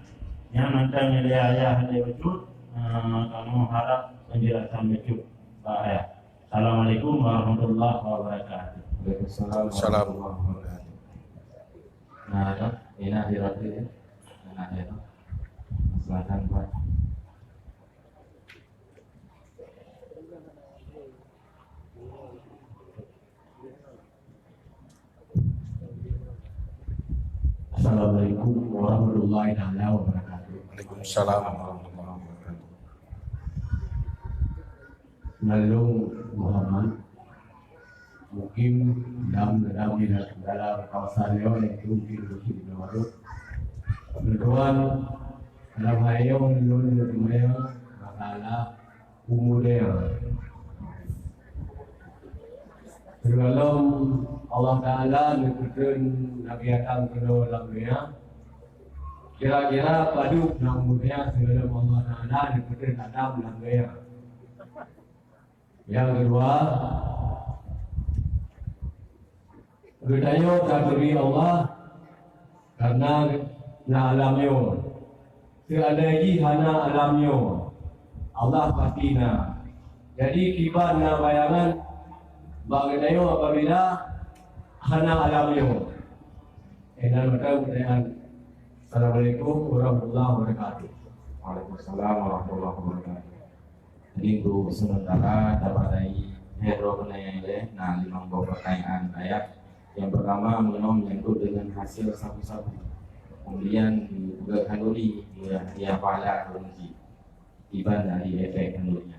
[SPEAKER 4] Yang nantinya dia ada wujud. Kamu harap penjelasan wujud Pak Ayah. Assalamualaikum warahmatullahi wabarakatuh.
[SPEAKER 2] Waalaikumsalam warahmatullahi wabarakatuh. Nah, ini akhirat ya. Nah, itu. Silakan Pak. Assalamualaikum warahmatullahi wabarakatuh.
[SPEAKER 1] Waalaikumsalam warahmatullahi wabarakatuh.
[SPEAKER 2] Lalu Muhammad mungkin dalam kawasan Leon itu mungkin di Baru. Kemudian dalam hayong lulun rumaya bakala umudel. Dalam Allah Taala mengikuti nabiatan kedua dalamnya. Kira-kira padu namanya sebelum Allah Taala mengikuti Adam dalamnya. Yang kedua, gedanya takdiri Allah karena na alamnya. Tiada lagi hana alamnya. Allah pastinya. Jadi kibar na bayangan bagainya apabila hana alamnya. Dan mudah-mudahan Assalamualaikum warahmatullahi wabarakatuh.
[SPEAKER 5] Waalaikumsalam warahmatullahi wabarakatuh. Jadi untuk sementara dapat dari hero penanya ini, nah 5 pertanyaan ayat. Yang pertama menyangkut dengan hasil sapu-sapu, kemudian juga kanduli dia pada kondisi tiba dari efek kandulinya.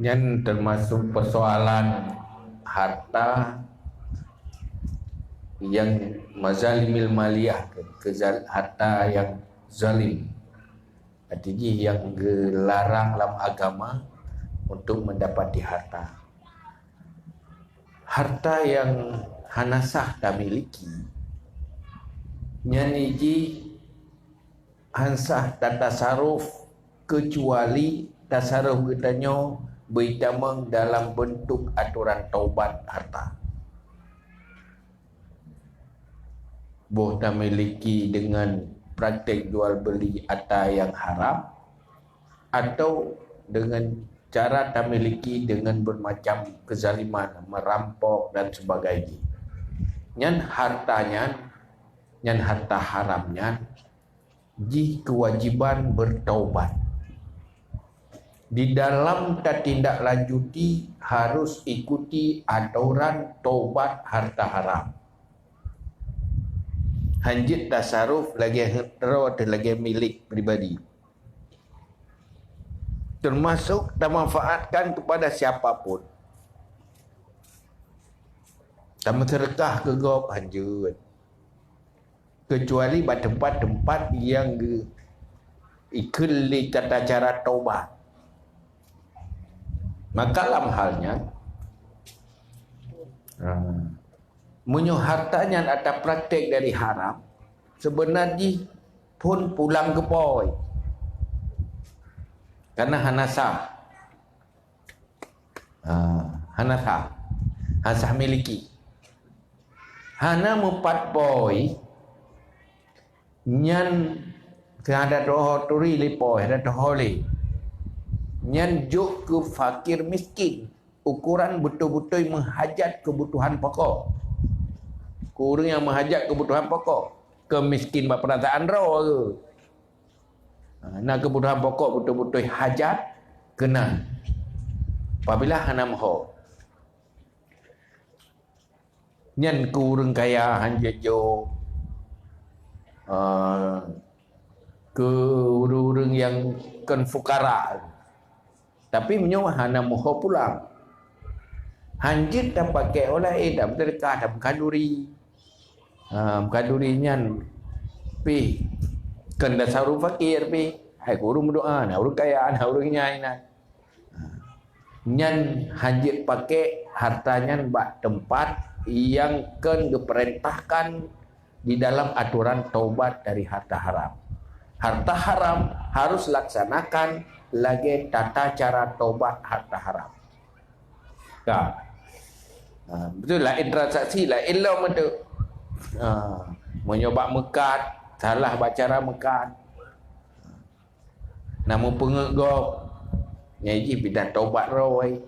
[SPEAKER 1] Yang termasuk persoalan harta yang mazalimil maliyah, harta yang zalim, artinya yang dilarang dalam agama untuk mendapati harta. Harta yang hanasah tak miliki, nyanyi hansah tak tasaruf kecuali tasaruf katanya berhitamang dalam bentuk aturan taubat harta. Boh tak miliki dengan praktik jual beli harta yang haram, atau dengan cara tak miliki dengan bermacam kezaliman, merampok dan sebagainya. Nyan hartanya, nyan harta haramnya, ji kewajiban bertaubat. Di dalam tak tindak lanjuti harus ikuti aturan taubat harta haram. Hanjit tasaruf lagi hetero atau lagi milik pribadi, termasuk tak manfaatkan kepada siapapun. Tak menserkah ke gop hanjut, kecuali pada tempat-tempat yang ikli tata cara taubat. Maka dalam halnya munyo hartanya ada praktek dari haram, sebenarnya pun pulang ke boy karena hanasah hanasah miliki hana mempat boy nyan ada doa turi lipoy ada doholi nyan juk ke fakir miskin ukuran betul-betul menghajat kebutuhan pokok. Kurang yang menghajat kebutuhan pokok, kemiskin perasaan roh ke. Nak kebutuhan pokok betul-betul hajat kena. Apabila hanam ho. Nyan kurang kaya hanjat jo ke urang yang kan fukara. Tapi menyo hanam ho pulang. Hanjit dah pakai oleh dah berdekat dah berkaduri. Berkaduri nyan pi kan dah saru fakir pi. Hai urung berdoa nah urung kaya nah urung nyai nah. Nyan hanjit pakai hartanya bak tempat yang kan diperintahkan di dalam aturan taubat dari harta haram. Harta haram harus laksanakan lagi tata cara taubat harta haram. Betul lah transaksi lah ilmu tu. Menyoba mekat, salah bacara mekat. Namun pengegop nyaji bidan taubat roi.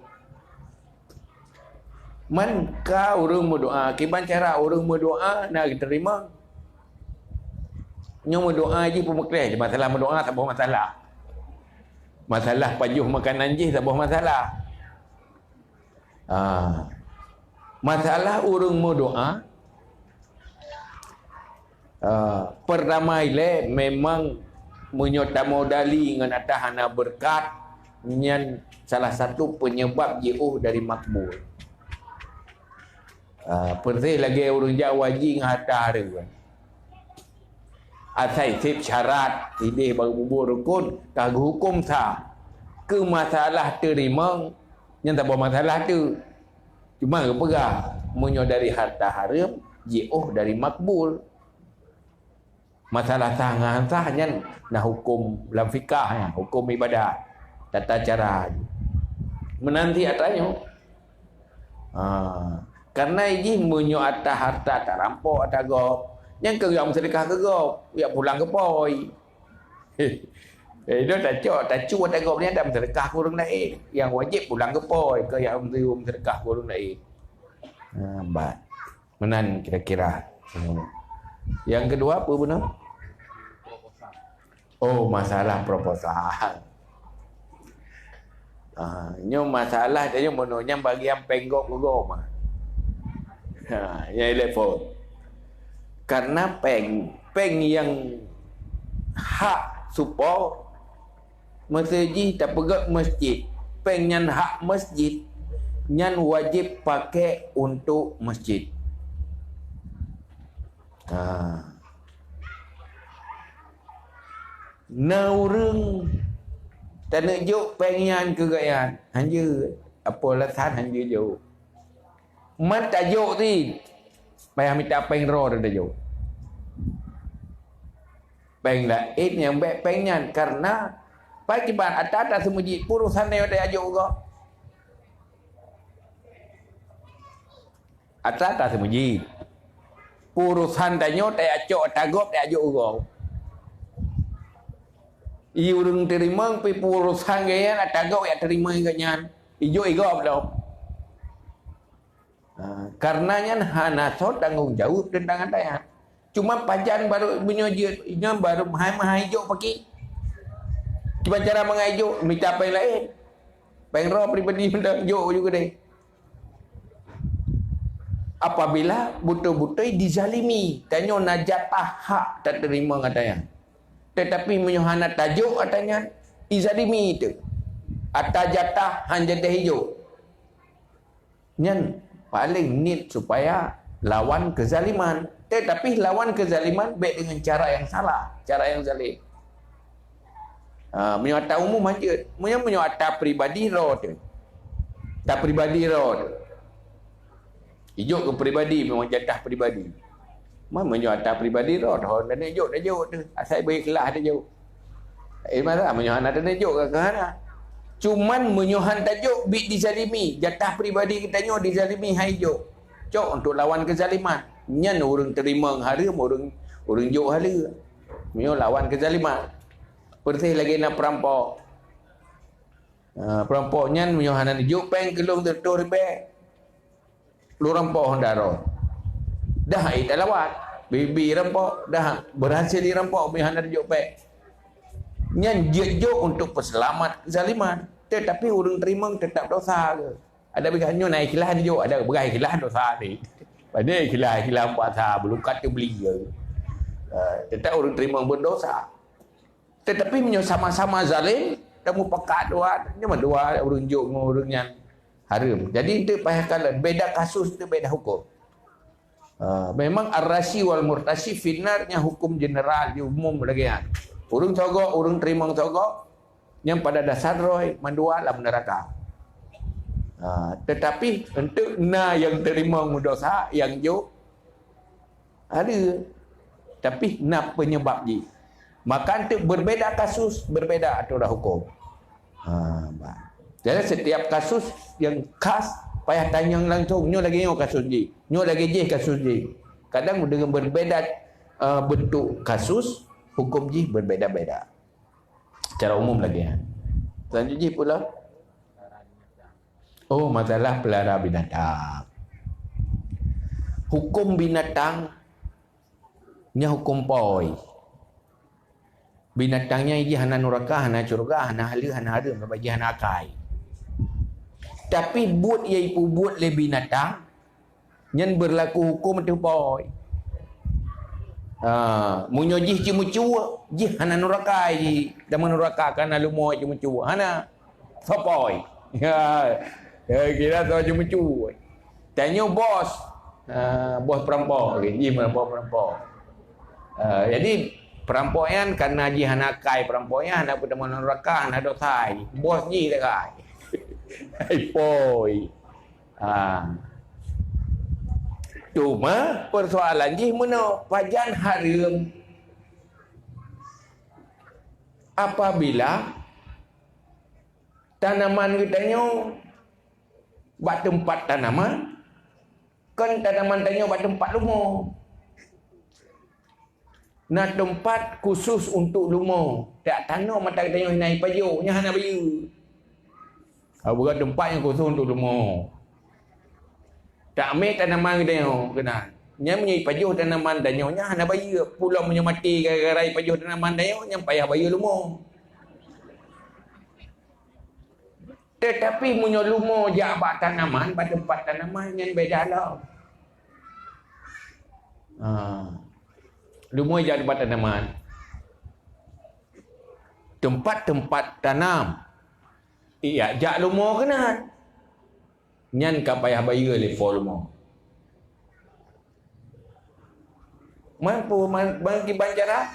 [SPEAKER 1] Man ka urang berdoa, kiban cara urang berdoa nak diterima. Nyo berdoa je pemekleh, masalah berdoa tak apa masalah. Masalah pajuh makanan je tak apa masalah. Masalah urang berdoa pertama ile memang menyota modali dengan atahana berkat nyan salah satu penyebab jauh dari makbul. Pertih lagi urang Jawa ji ngata dia. Asai sip syarat ideh baru bubur rukun kagu hukum sah. Ke masalah terima yang tak ada masalah tu. Cuma kepegah menyodari harta haram jauh dari makbul. Masalah sah dengan sah nyan nah hukum dalam fikah ya, hukum ibadat, tata cara. Menanti atanya. Karena ini menyo atas harta tak rampok atau gop. Yang kerap sedekah ke gop, ya pulang ke poi. Dia tak cu atau gop ni ada sedekah kurang lain. Yang wajib pulang ke poi ke yang sedekah kurang lain. Baik. Menan kira-kira. Yang kedua apa benar? Oh, masalah proposal. Nyo masalah dia menurutnya bagi yang penggok gom. Yang telefon. Karena peng yang hak support masjid tak pegat masjid. Peng yang hak masjid yang wajib pakai untuk masjid. Naurung tak nak juk pengian kegayaan hanya apa alasan hanya juk mat tak juk ni payah minta peng ro dah juk peng lah yang baik pengian karena pagi ban atas semujit purusan dia ada juk juga atas semujit purusan tanya tak acok tagop tak juk juga urang terima pi purusan gaya atagau ya terima ganyan ijo igop dah. Karenanya hanasot tanggung jawab tentang adanya. Cuma pajan baru menyojut nya baru mahai ijo pagi. Cuba cara mengajo minta apa yang lain. Pengro pribadi hendak jo juga deh. Apabila betul-betul dizalimi, tanya najatah hak tak terima katanya. Tetapi menyuhana tajuk katanya izalimi itu atas jatah hanjatah hijau nyan paling need supaya lawan kezaliman tetapi lawan kezaliman baik dengan cara yang salah, cara yang zalim. Menyuata umum aja menyuata pribadi road tak pribadi road hijau ke pribadi memang jatah pribadi. Menyuata pribadi roh dan nejuk tu. Asal beri kelah dia jauh. Masa menyuhan ada nejuk ke kana. Cuman menyuhan tajuk bik dizalimi. Jatah pribadi kitanya dizalimi haijuk. Cok untuk lawan kezaliman. Nyan orang terima haram orang juk hala. Menyo lawan kezaliman. Pertih lagi nak perampok. Perampok nyan menyuhan nejuk peng kelung tertur be. Lu rampok ndaro. Dah tak lawat bibi rampok dah berhasil dirampok bihan ada juk pek nyan juk untuk perselamat kezaliman tetapi orang terima tetap dosa ke ada biganyo naik ikhlas dia juk ada berai ikhlas dosa ni pada ikhlas puasa belum kata beli ke tetap orang terima berdosa tetapi menyo sama-sama zalim temu pekat dua nya dua orang juk orang nyan haram. Jadi itu payah kala beda kasus tu beda hukum. Memang ar-rashi wal murtashi finarnya hukum general di umum lagi kan. Urang togok, urang terima togok yang pada dasar roy mandua dalam neraka. Tetapi untuk yang terima dosa yang jo ada. Tapi penyebab je. Maka untuk berbeda kasus, berbeda aturan hukum. Jadi setiap kasus yang khas payah tanya langsung, nyo lagi kasus je. Nyo lagi je kasus je. Kadang dengan berbeda bentuk kasus, hukum je berbeda-beda. Secara umum lagi ya. Selanjutnya pula masalah pelihara binatang. Hukum binatang nya hukum poi. Binatangnya ini hana nuraka, hana curga, hana halil, hana harum, bagi hana akai. Tapi buat iaitu buat le binatang yang berlaku hukum tu poi. Munyo jih cuma cua, jih hana nuraka ji, dah nuraka kana lumo cuma cua, hana sopoi. Kira tu cuma cua. Tanya bos, bos perampok, ji mana bos perampok. Jadi perampokan karena ji hana kai perampokan hana pertama neraka hana dosa bos ji tak kai. Hai poi. Cuma persoalan ji mana pajan haram apabila tanaman kita buat tempat tanaman kan tanaman tanya buat tempat rumah. Nak tempat khusus untuk lumah. Tak tanam mata kita naik pajuk, nya hana bayu. Bukan tempat yang khusus untuk lumah. Tak ambil tanaman kita kena. Nya menyai pajuk tanaman dan nya hana bayu. Pulau punya mati gara-gara pajuk tanaman dan nya payah bayu lumah. Tetapi punya lumah jak bak tanaman, bak tempat tanaman yang beda lah. Lumah jadi tempat tanaman. Tempat-tempat tanam. Iya, jak lumah kena. Nyan ka payah bayar lepo lumah. Mampu bagi banjara.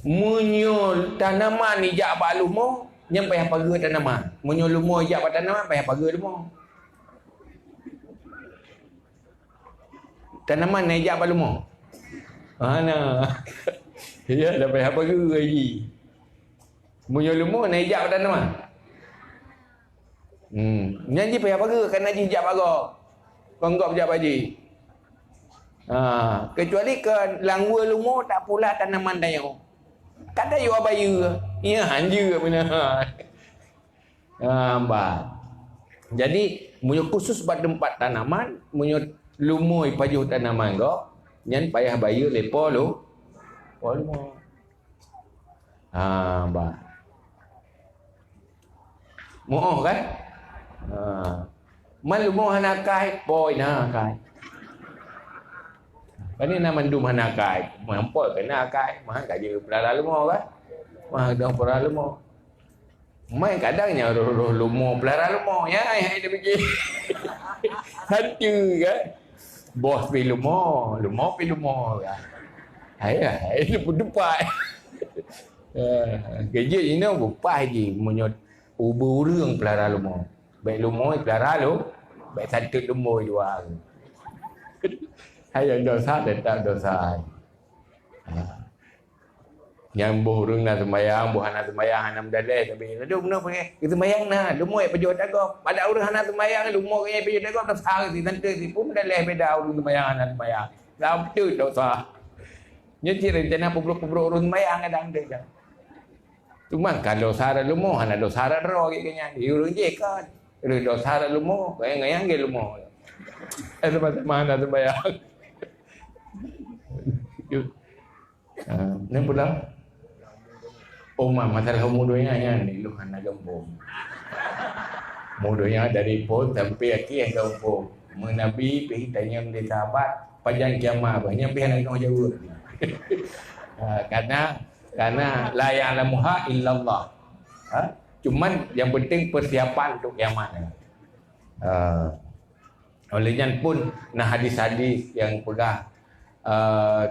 [SPEAKER 1] Munyul tanaman ni jak bak lumah, nyan payah pagar tanaman. Munyul lumah jak bak tanaman payah pagar lumah. Tanaman naik jak balumah. Mana? Ya, dah payah apa ke lagi. Punya lumah naik jak tanaman. Nyanyi payah apa ke? Kan haji jak baga. Konggok jak haji. Kecuali ke langwa lumah tak pula tanaman dayo. Kada yo abayu. Ya, hanja benar. Jadi, punya khusus buat tempat tanaman, punya lumui pajuh tanaman kau nyan payah bayar lepo lu polmo moh kan man lumo hana kai poi na kai pani na mandum hana kai mampoi kena kai mah ka je pelala lumo kan mah dah pelala lumo mai kadangnya lumo pelala lumo ya ai dia pergi hantu kan bos pi lumo pi lumo kan. Hai depan. Kerja ini bupai je menyot ubur urang pelihara lumo. Baik lumo pelihara lu, baik satu lumo jual. Hai yang dosa tetap dosa. Yang burung nak sembahyang, buah nak sembahyang, hana mendalai tapi aduh benar pakai. Kita sembahyang nah, lumo pejot agak. Pada orang hana sembahyang, lumo kaya pejot agak tak sah si tante si pun mendalai beda orang sembahyang hana sembahyang. Dah betul dosa. Nya rencana pubruk-pubruk orang sembahyang ada ande je. Cuma kalau sara lumo hana dosa ro kayaknya. Urang je kan. Dosa lumo, ngayang ge lumo. Sama-sama hana sembahyang. Ni pula masalah mudonya ni lu hana gembong. Mudonya dari pun sampai akhir yang gembong. Menabi pergi tanya dia sahabat panjang kiamat banyak pergi nak kau jauh. Karena la ya'lamuha illallah. Cuman yang penting persiapan untuk kiamat. Olehnya pun nah hadis-hadis yang pegah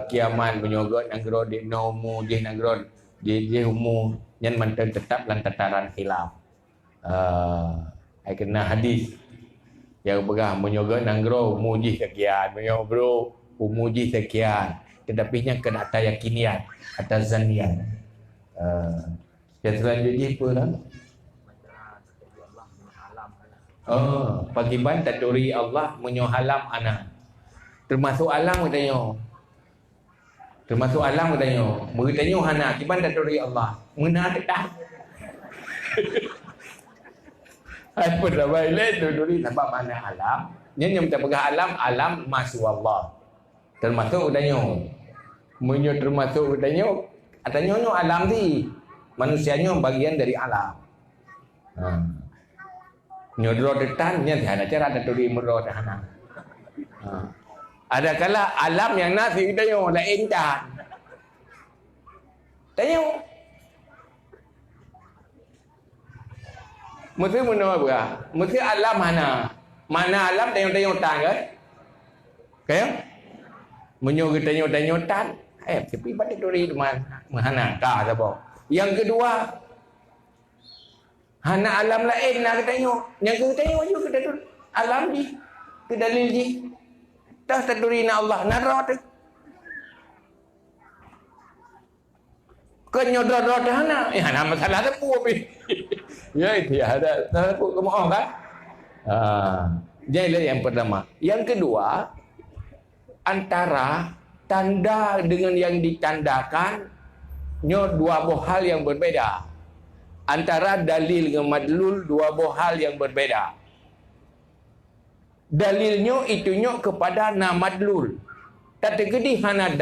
[SPEAKER 1] kiamat menyogot nagro di nomu di nagro di humu yang mantan tetap lan tataran khilaf. Kena hadis yang pegah menyogot nagro muji sekian, menyogro umuji sekian. Tetapi kena atas yakinian, atas zanian. Yang selanjutnya apa lah? Pagiban taduri Allah menyohalam anak. Termasuk alam katanya. Termasuk alam katanya. Beritanya hana kiban taduri Allah. Mena tak. Apa dah baik taduri sebab mana alam? Yang kita pegang alam masuk Allah. Termasuk katanya. Menyo termasuk katanya. Katanya alam ni manusianya bagian dari alam. Nyodro detan nya hana cara taduri mero hana. Ada kala alam yang nasi katanya lain dah. Tanya. Mesti menurut apa? Mesti alam mana alam tanya-tanya tan kan? Kaya? Menyogi tanya-tanya tan. Tapi pada taduri mana ka apa? Yang kedua, hana alam lain nak tanya. Yang kita tanya juga kita tu alam di ke dalil di. Dah tadurina Allah narat. Kenyodor-dor hana. Hana masalah tu api. Ya itu ada. Tahu kamu kan? Jadi yang pertama. Yang kedua, antara tanda dengan yang ditandakan dua buah hal yang berbeda. Antara dalil dengan madlul dua buah hal yang berbeda. Dalilnya itunya kepada na madlul. Tak terjadi hana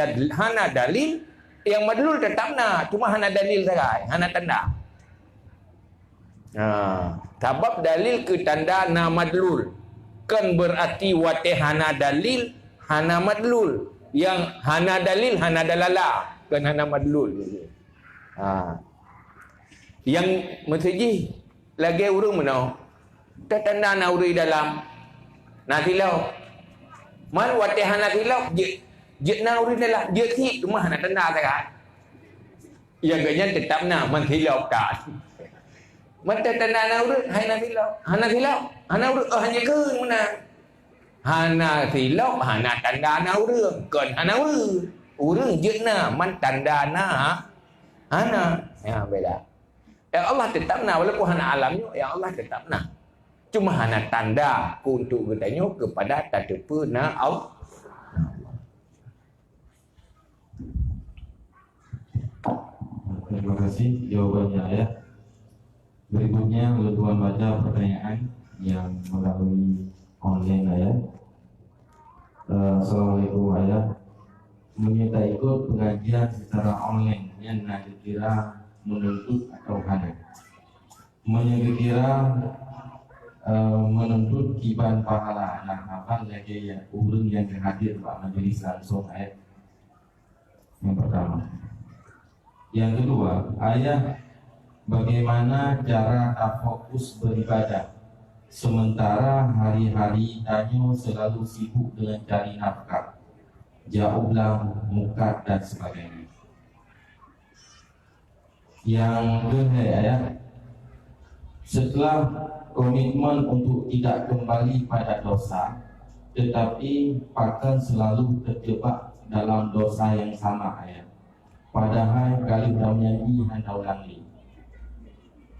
[SPEAKER 1] dalil, yang madlul tetap na, cuma hana dalil saja, hana tanda. Sebab dalil ke tanda na madlul. Kan berarti wate hana dalil, hana madlul. Yang hana dalil, hana dalala, kan hana madlul. Yang mesti lagi urung menau tanda na uri dalam nasilau man watihan nasilau je na uri dalam je ti cuma hana tanda saja yang ganyan tetap na man silau tak man tanda na uri hana uri hanya ke mana hana silau hana tanda na uri kan hana uri je na man tanda na hana ya beda. Yang Allah tetap nak walaupun hana alamnya, yang Allah tetap nak. Cuma hana tanda untuk katanya kepada tadapu na Allah.
[SPEAKER 2] Terima kasih jawabannya ya. Berikutnya Tuan baca pertanyaan yang melalui online ya. Assalamualaikum ayah. Meminta ikut pengajian secara online yang nanti kira menuntut atau hana menyekira menuntut kiban pahala nah apa lagi ya urang yang hadir Pak majelis langsung ayat yang pertama. Yang kedua, ayah bagaimana cara tak fokus beribadah sementara hari-hari tanya selalu sibuk dengan cari nafkah, jauhlah mukat dan sebagainya. Yang kedua ya, setelah komitmen untuk tidak kembali pada dosa, tetapi akan selalu terjebak dalam dosa yang sama ya. Padahal kali berani hendak ulangi.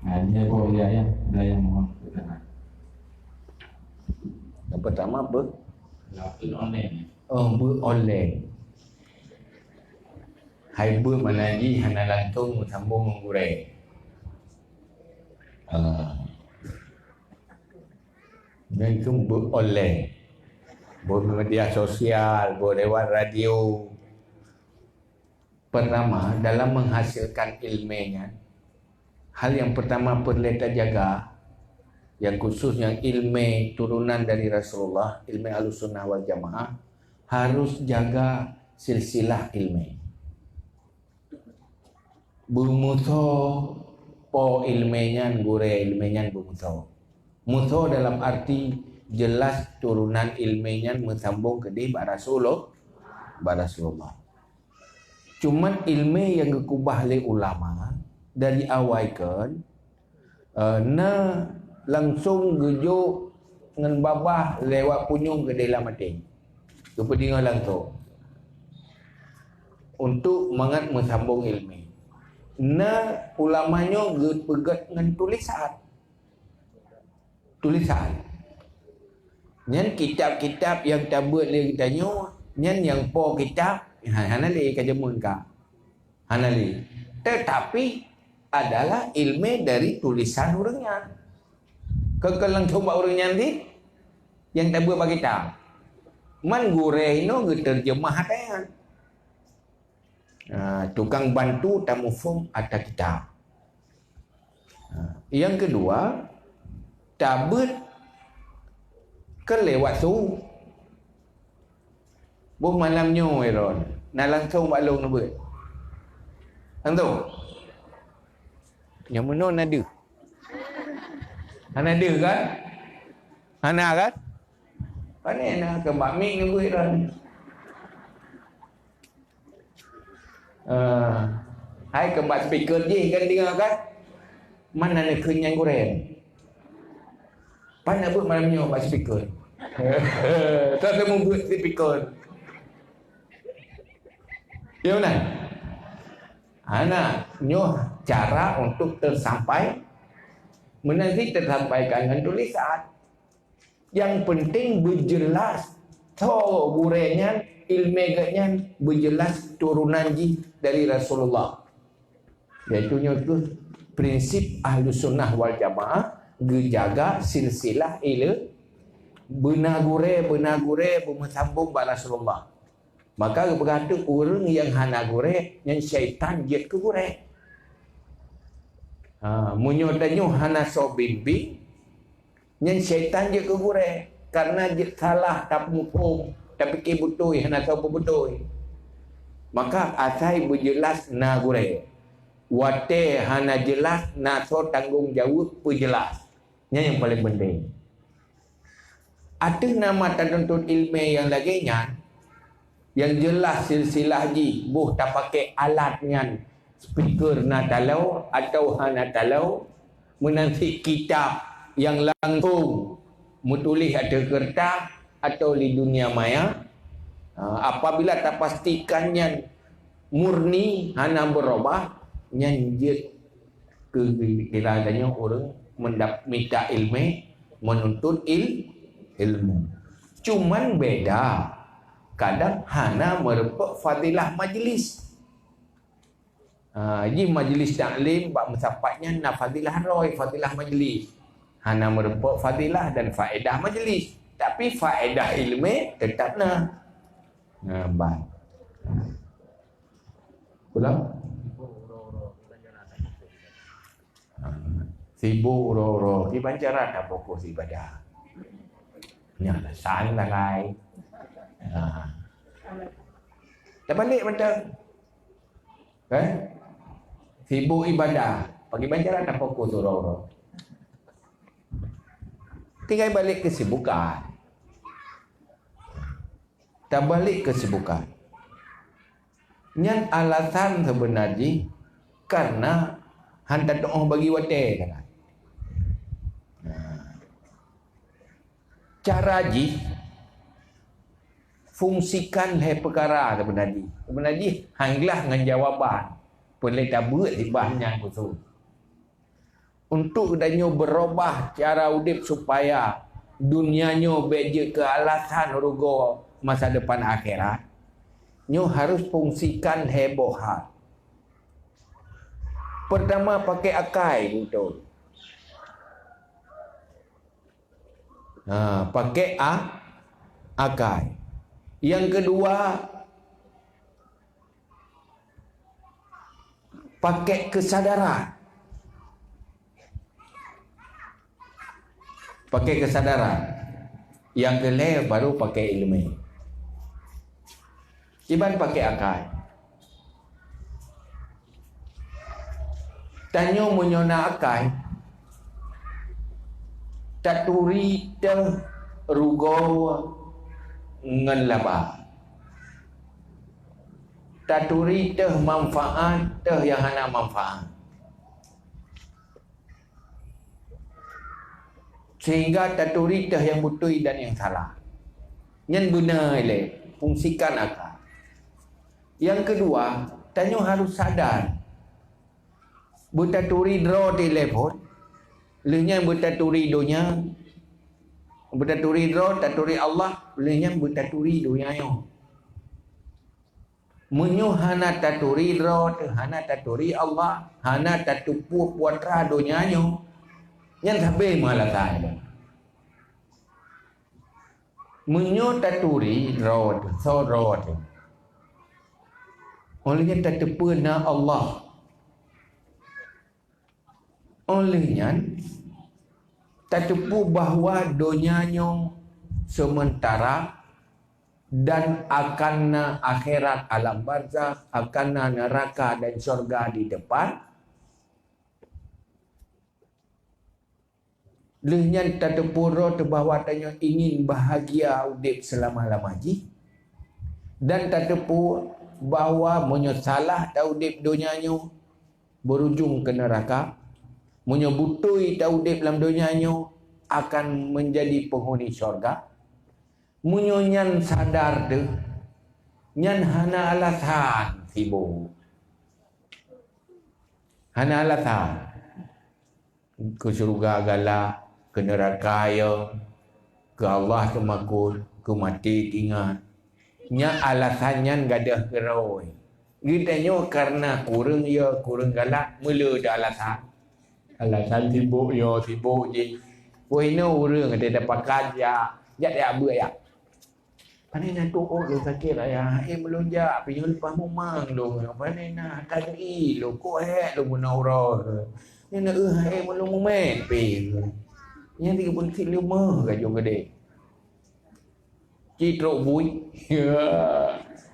[SPEAKER 2] Nah, ini boleh ya, saya mohon berkenan.
[SPEAKER 1] Yang pertama apa?
[SPEAKER 2] Lakukan online.
[SPEAKER 1] Online. Hai mengaji hana lantung sambung menggurai. Dan itu online. Media sosial, lewat radio. Pertama, dalam menghasilkan ilmunya, hal yang pertama perlu kita jaga, yang khusus yang ilmu turunan dari Rasulullah, ilmu Ahlussunnah wal Jamaah, harus jaga silsilah ilmu. Bermutu po ilmenyan gure ilmenyan bermusuh. Musuh dalam arti jelas turunan ilmenyan mesambung ke di Rasulullah. Cuman ilmu yang kekubah oleh ulama dari awal kan na langsung gejuk dengan babah lewat punyung ke dalam mati. Kepentingan langsung untuk mengat mesambung ilmu. Na ulamanya pegat dengan tulisan. Nyan kitab-kitab yang tabut le tanya, nyan yang po kitab hanali kajemun ka. Hanali. Tetapi adalah ilmu dari tulisan orangnya. Kekelang coba orangnya nanti yang tabut bagi kitab. Man gure ino terjemah kan. Tukang bantu tamufum ada kitab. Yang kedua, tabut kelewat su. Bu malamnya eron. Na langsung balong nabut. Tentu. Yang mana nada? Nada kan? Ana kan? Pane na ke makmik nabut eron. Hai kembat speaker je kan dengar kan? Mana nak kenyang goreng? Pan nak buat malamnya buat speaker. Tak temu buat speaker. Ya benar? Anak nyoh cara untuk tersampai menanti tersampaikan dengan tulisan. Yang penting berjelas. So gurenya ilmeganya berjelas turunan ji dari Rasulullah. Iaitu itu prinsip Ahlus Sunnah wal Jamaah gejaga silsilah ila benagure bersambung ba Rasulullah. Maka berkata orang yang hanagure yang syaitan jet ke gure. Munyodanyo hana so bimbing yang syaitan jet ke gure karena jet salah tak mufum tapi ke betul hana tahu betul. Maka asai berjelas na gure. Wate hana jelas na so tanggung jawab perjelas. Yang paling penting. Ada nama tertentu ilmu yang laginya yang jelas silsilah ji buh tak pakai alatnya speaker na talau atau hana talau menanti kitab yang langsung menulis ada kertas atau di dunia maya. Apabila tak pastikannya murni hana berubah nyanjit ke diladanya orang minta ilmu menuntut ilmu. Cuman beda kadang hana merepek fadilah majlis. Ji majlis taklim bab mesapatnya na fadilah roy fadilah majlis. Hana merepek fadilah dan faedah majlis. Tapi faedah ilmu tetap na. Baik. Ulang. Sibuk uro-uro di pancaran dah fokus ibadah. Ni alasan lah kai. Dah balik macam sibuk ibadah. Pagi pancaran dah fokus uro-uro. Tinggal balik kesibukan. Dah balik kesibukan. Yang alasan sebenarnya karena hantar doa bagi wate kan. Cara ji fungsikan hai perkara sebenarnya. Sebenarnya hanglah dengan jawapan. Boleh tabut di bahannya khusus. Untuk danyo berubah cara udip supaya dunianya beje ke alasan rugo masa depan akhirat. Nyo harus fungsikan hebohat. Pertama pakai akai betul. Pakai akai. Yang kedua pakai kesadaran. Pakai kesadaran. Yang kedua baru pakai ilmu. Iban pakai akai. Tanya menyona akai. Taturi teh rugo ngan laba. Taturi teh manfaat teh yang hana manfaat. Sehingga taturi teh yang betul dan yang salah. Yang benar le fungsikan akal. Yang kedua, tanya harus sadar. Bertaturi draw telefon. Lehnya bertaturi dunia. Bertaturi draw, taturi Allah. Lehnya bertaturi dunia yo. Menyo hana taturi draw, hana taturi Allah, hana tatupu puatra dunia yo. Yang sabi malah tayo. Menyo taturi draw, so draw. Olehnya tatepuna Allah. Olehnya tatepu bahawa dunianya sementara dan akan akhirat alam barzakh, akan neraka dan syurga di depan. Lehnya tatepu bahawa tanya ingin bahagia udip selama-lamanya. Dan tatepu bahawa menyesalah taudip dunianya berujung ke neraka, menyebutui taudip dalam dunianya akan menjadi penghuni syurga. Munyonya sadar tu nyan hana alasan sibuk, hana alasan ke syurga galak, ke neraka ya, ke Allah semakul, ke mati tinggal. Nya alasannya gadah keroi. Gitanya karena kurang ya, kurang galak, mula dah alasan. Alasan sibuk ya, sibuk je. Poina urang ada dapat kerja, jak dia abuk ya. Pandai nak tuuk lu sakit ya. Melonjak pergi lepas memang lu. Pandai nak tadi lu ko lu munaura. Ni nak belum momen pi. Yang 35 gajung gede. Citruk bui. Ya.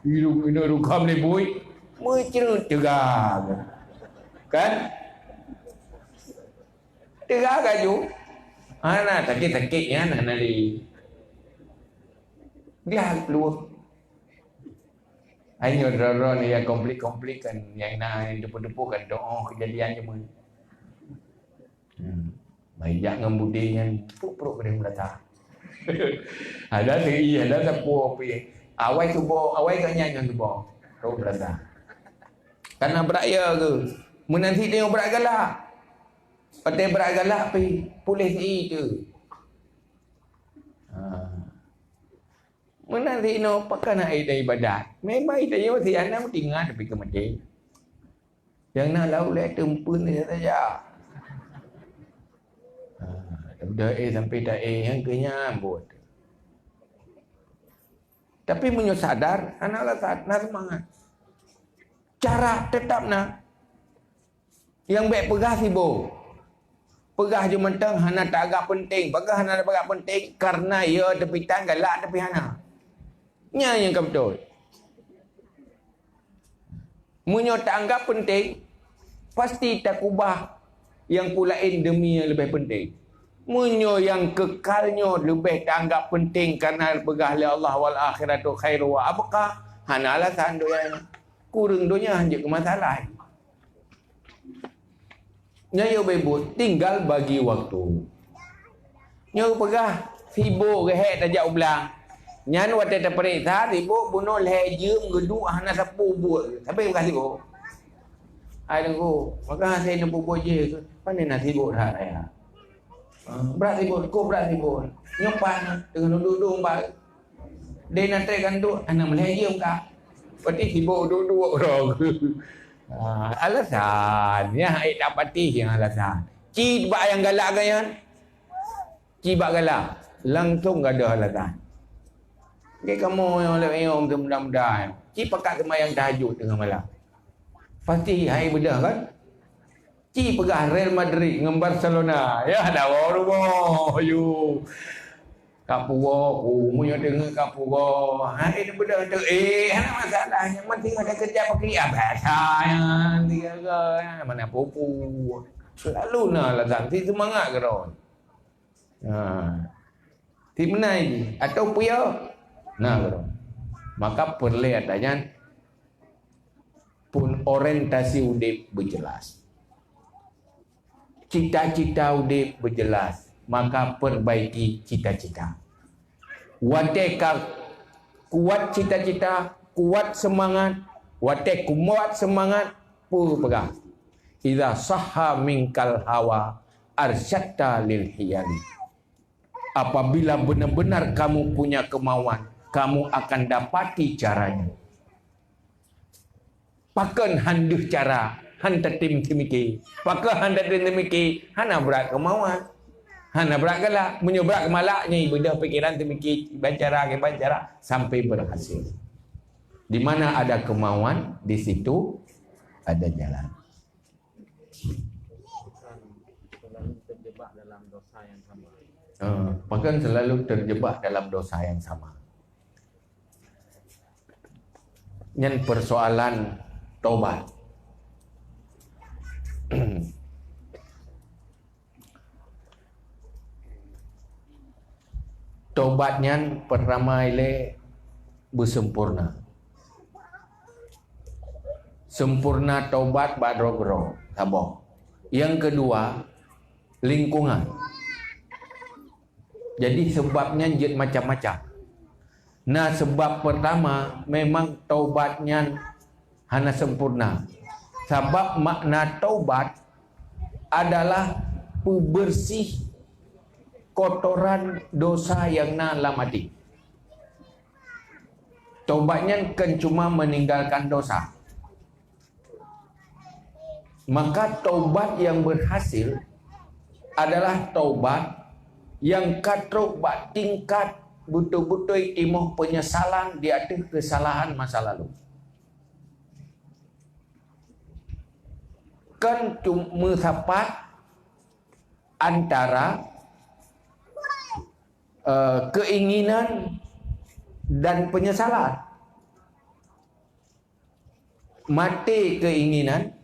[SPEAKER 1] Hidup ini rukam ni bui. Mencerut juga. Kan? Tegak gaju. Anak sakit-sakit ya anak nari. Dia keluar. Hanya rara ni yang komplik-komplik kan. Yang nak depu-depu kan doa kejadian je pun. Baik jangan budi yang perut pada belakang. Ada teri, ada sapu api. Awai subuh, awai kanya yang subuh. Perut belakang. Karena beraya ke? Menanti dia berat galak. Patai berat galak pi pulih itu. Menanti no pakai nak ada ibadat. Memang itu si anak tinggal tapi kemudian. Yang nak lalu le tempun saja. Dah sampai dah yang kenyambut. Tapi menyosadar anak nak semangat. Cara tetap nak yang baik pegah sibuk. Pegah je mentang hana tak agak penting. Pegah hana tak agak penting karena ia tepi tan galak tepi hana. Nya yang betul. Munyo tak anggap penting pasti tak ubah yang pulain demi yang lebih penting. Munyo yang kekalnya lebih tak anggap penting karena pegah li Allah wal akhiratu khairu wa abqa. Hana alasan doa kurang doanya hanya ke masalah. Nya yo bebut tinggal bagi waktu. Nya pegah sibuk rehat tajak ulang. Nyan waktu terperiksa sibuk bunuh lejum geduk hana sapu buat. Tapi bukan sibuk. Ai tunggu. Maka saya nak buat je. Pandai nak sibuk dah saya. Berat sibuk, kau berat sibuk. Nyopan dengan duduk mbak. Dia nak tekan tu anak melejum kah? Berarti sibuk duduk orang. Alasan ya tak pati yang alasan. Cibak yang galak kan? Cibak galak. Langsung enggak ada alasan. Dia kamu yang leong tu mudah-mudahan. Ci pakat semayang tahajud tengah malam. Pasti hai bedah kan? Ci pegah Real Madrid dengan Barcelona. Ya dah rumah you. Kapuro, umumnya dengar kapuro. Hai ni benda tu. Ada masalahnya. Mesti ada kerja pakai biasa yang dia ke. Mana pupu. Selalu nak lah ganti semangat ke ron. Ti menai atau puya. Nah ke ron. Maka perlu adanya pun orientasi udip berjelas. Cita-cita udip berjelas. Maka perbaiki cita-cita. Wateka kuat cita-cita, kuat semangat, watek kuat semangat, pegang. Idza sahha minkal hawa arsyadta lil hiyali. Apabila benar-benar kamu punya kemauan, kamu akan dapati caranya. Pakan handuh cara, hanta tim timiki. Pakan hanta tim timiki, hana berat kemauan. Hana berat galak, menyobrak malaknya ibadah pikiran temikir bancara sampai berhasil. Di mana ada kemauan, di situ ada jalan.
[SPEAKER 2] Selalu terjebak dalam dosa yang sama.
[SPEAKER 1] Bahkan selalu terjebak dalam dosa yang sama. Yang persoalan taubat. Taubatnya pertama ile bersempurna. Sempurna taubat badrogro sabar. Yang kedua lingkungan. Jadi sebabnya jet macam-macam. Nah sebab pertama memang taubatnya hanya sempurna. Sebab makna taubat adalah pembersih kotoran dosa yang nak mati. Taubatnya kan cuma meninggalkan dosa. Maka taubat yang berhasil adalah taubat yang kataubat tingkat betul-betul timoh penyesalan di atas kesalahan masa lalu. Kan cuma sapat antara keinginan dan penyesalan. Mati keinginan,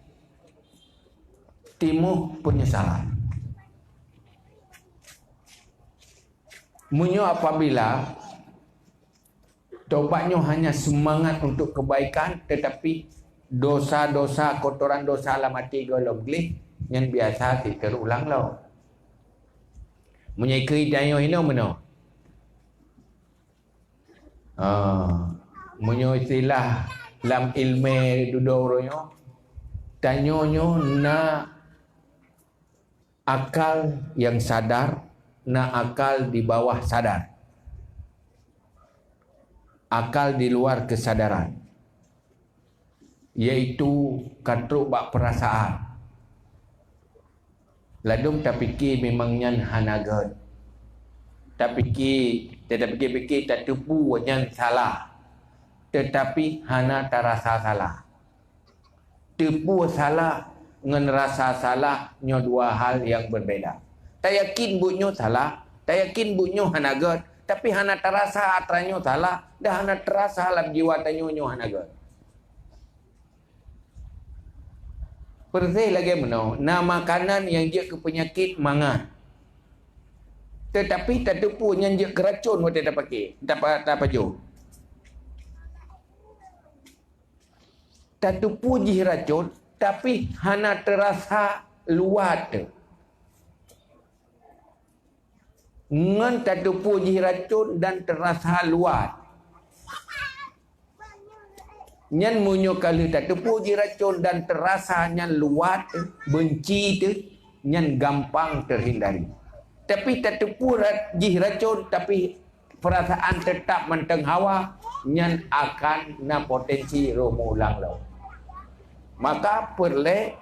[SPEAKER 1] timuh penyesalan. Munyo apabila taubatnya hanya semangat untuk kebaikan, tetapi dosa-dosa, kotoran dosa lah mati golong glih yang biasa terulang lo. Menyekri dayo hino meno. Munyo istilah lam ilme dudoronya tanyonyo na akal yang sadar, na akal di bawah sadar, akal di luar kesadaran, yaitu katruk bak perasaan. Ladung tak fikir memangnya hanagat, tak fikir tak tupu yang salah, tetapi hana terasa salah. Tupu salah dengan rasa salah nyo dua hal yang berbeda. Tak yakin bunyo salah, tak yakin bunyo hanagat, tapi hana terasa atranyo salah, dah hana terasa dalam jiwa tanyo nyo hanagat. Pergi lagi mana? Nama makanan yang dia ke penyakit mangan. Tetapi tak tupu yang dia keracun waktu tak pakai, tak pakai. Tak tupu je racun, tapi hana terasa luat. Ngan tak tupu je racun dan terasa luat. Nyan munyo kali tak tupu je racun dan terasa nyan luat, benci tu, nyan gampang terhindari. Tapi tak tupu je racun, tapi perasaan tetap menteng hawa, nyan akan na potensi romo ulang lau. Maka perlu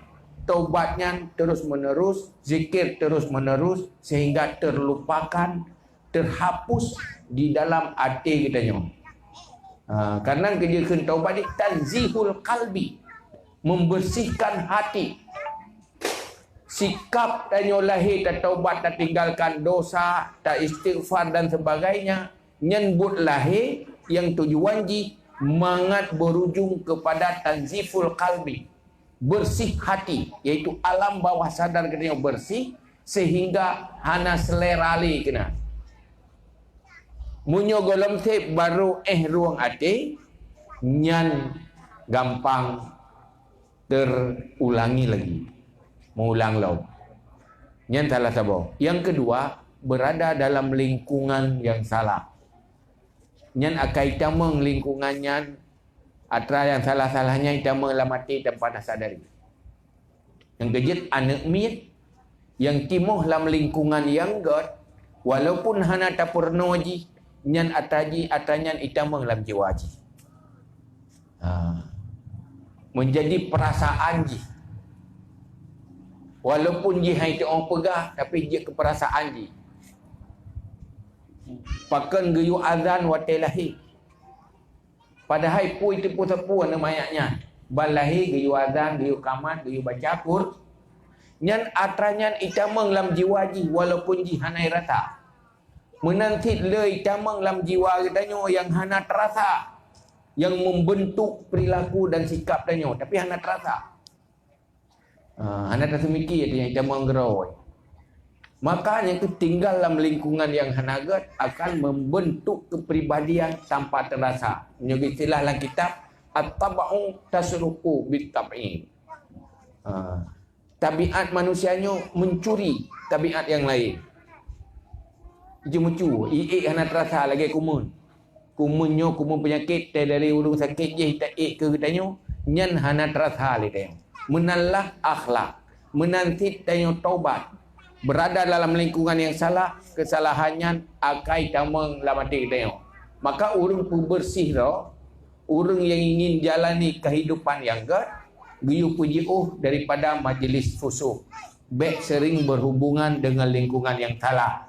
[SPEAKER 1] taubatnya terus menerus, zikir terus menerus, sehingga terlupakan, terhapus di dalam hati kita nyo. Karena kerja taubat ni tanzihul qalbi, membersihkan hati. sikap danyo lahir tak taubat, tak tinggalkan dosa, tak istighfar dan sebagainya, nyebut lahir yang tujuan ji mangat berujung kepada tanziful qalbi, bersih hati, iaitu alam bawah sadar kena bersih sehingga hana selerali kena munyo golem tip baru ruang hati nyan gampang terulangi lagi, mengulang lau. Nyan salah sabo. Yang kedua, berada dalam lingkungan yang salah. Nyan akai tamang lingkungan nyan atra yang salah-salahnya itama lamati tanpa sadari. Yang kejut anak mit yang timuh dalam lingkungan yang god walaupun hana tapurno ji nyan ataji atanyan itamang dalam jiwa ji. Menjadi perasaan ji. Walaupun ji hai orang pegah tapi ji keperasaan ji. Pakan geyu azan watelahi. Padahal pui tipu sapu namayaknya. Balahi geyu azan, geyu kamat, geyu baca Qur'an. Nyan atranyan itamang dalam jiwa ji walaupun ji hanai rasa. Menantit le itamang dalam jiwa katanya yang hana terasa, yang membentuk perilaku dan sikap danyo tapi hana terasa. Hana terasa mikir dia itamang geroi. Makanya itu tinggal dalam lingkungan yang hanagat akan membentuk kepribadian tanpa terasa. Menyebut istilah dalam kitab at-tab'u tasruqu bit-tab'in. Tabiat manusianya mencuri tabiat yang lain. Mucu-mucu, hana terasa lagi kumun. Kumunnya kumun penyakit dari urung sakit je tak ke katanya nyan hana terasa le tanya. Menallah akhlak, menanti tanya taubat. Berada dalam lingkungan yang salah, kesalahannya akai tamang lamati tanya. Maka urung bersih ro, urung yang ingin jalani kehidupan yang gad, giyu pujiuh daripada majlis fusuk. Baik sering berhubungan dengan lingkungan yang salah.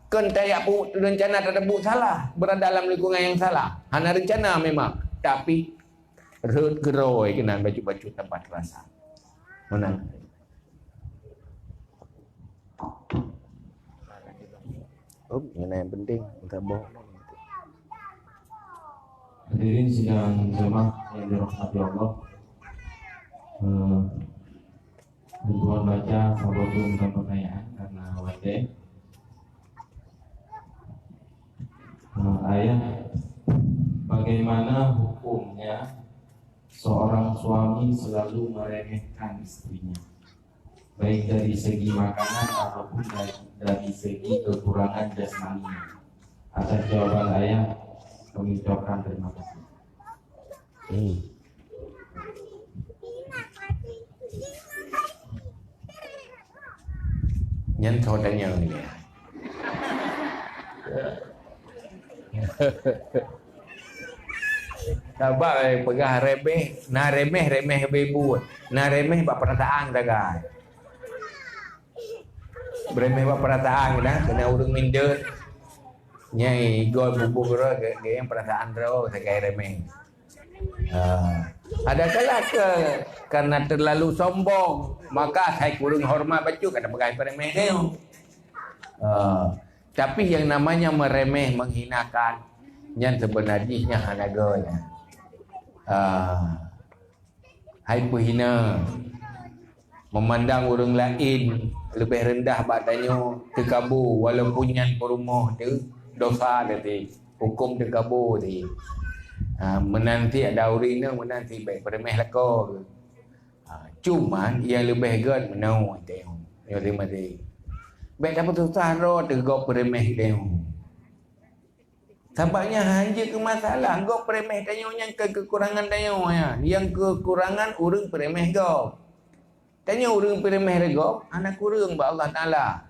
[SPEAKER 1] Kan tayak pun rencana tersebut salah, berada dalam lingkungan yang salah. Hana rencana memang, tapi rut geroi kena baju-baju tempat terasa. Mana? Ini yang penting, kita bohong.
[SPEAKER 2] Hadirin sidang jemaah yang dirahmati Allah. Tuan baca sahabat bukan pertanyaan karena wajib. Ayat, bagaimana hukumnya seorang suami selalu meremehkan istrinya, baik dari segi makanan ataupun dari segi kekurangan jasmaninya? Atas jawaban ayat kami ucapkan terima kasih.
[SPEAKER 1] Nhân thôi đã nhờ nè. Tabak pegah remeh, na remeh bebu, na remeh bak perasaan tagai. Remeh bak perasaan dah, kena urung minder. Nyai gol bubuk ro ke yang perasaan ro tagai remeh. Ada kala ke karena terlalu sombong maka saya kurang hormat baju kata pegang remeh dia. Tapi yang namanya meremeh, menghinakan yang sebenarnya hanaganya. Hai penghina, memandang orang lain lebih rendah badannya, terkabur walaupun yang perumah tu dosa tadi, hukum terkabur tadi. Menanti ada urina, menanti baik peremeh lako. Cuman yang lebih gad menau tengok. Yang lima tadi. Baik dapat susah roh tegok peremeh tengok. Sebabnya hanya ke masalah gok peremeh tengok yang kekurangan tengok ya. Yang kekurangan urang peremeh gok. Tanya urang peremeh gok, anak kurang ba Allah Taala.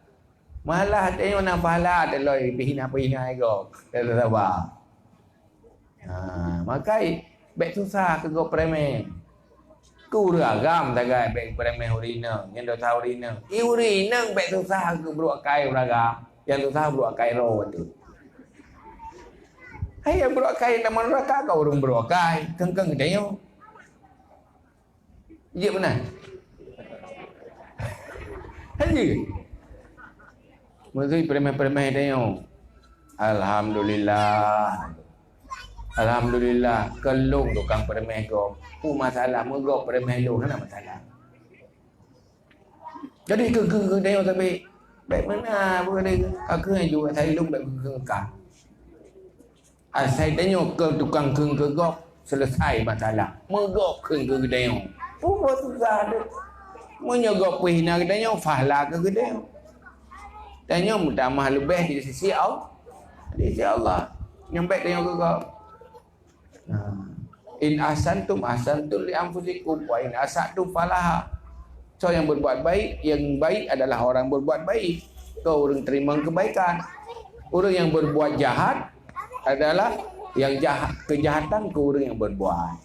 [SPEAKER 1] Malah tengok nak pahala deloi pihina-pihina gok. Tak sabar. Maka baik susah ke gok peremeh. Ku ragam tagai baik peremeh urina, yang dah tahu urina. Urina baik susah ke beruak kai ragam, yang susah beruak kai roh tu. Hai beruak kai nama neraka kau urung beruak kai, kengkeng dia. Iya benar. aja. Mesti premeh-premeh tengok. Alhamdulillah. Alhamdulillah. Kelung tukang premeh kau. Masalah megok premeh lu kan masalah. Jadi ke tengok sampai baik mana apa dia aku yang jual saya lu baik ke kah. Saya tengok ke tukang ke gok selesai masalah. Megok ke tengok. Buat susah dia. Menyogok pihna ke tengok fahla ke tengok. Tengok mutamah lebih di sisi Allah. Di sisi Allah. Yang baik tengok ke kau. In ahsantum ahsantum li anfusikum wa in asatum falaha. So yang berbuat baik, yang baik adalah orang berbuat baik. Kau orang terima kebaikan. Orang yang berbuat jahat adalah yang jahat, kejahatan ke orang yang berbuat.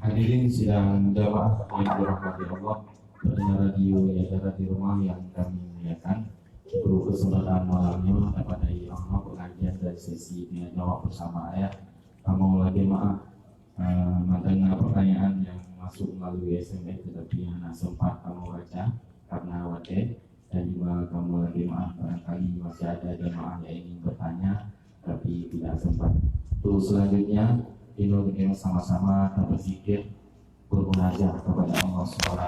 [SPEAKER 2] Hadirin sidang jamaah yang dirahmati Allah, pendengar radio yang ada di rumah yang kami muliakan. Berkesempatan malamnya pada Allah pengajian dari sesi dengan jawab bersama ayat. Kamu lagi maaf mendengar pertanyaan yang masuk melalui SMS tetapi hanya sempat kamu baca karena wadah, dan juga kamu lagi maaf barangkali masih ada jemaah yang ingin bertanya tapi tidak sempat. Terus selanjutnya kita sama-sama berzikir bermunajat kepada Allah SWT.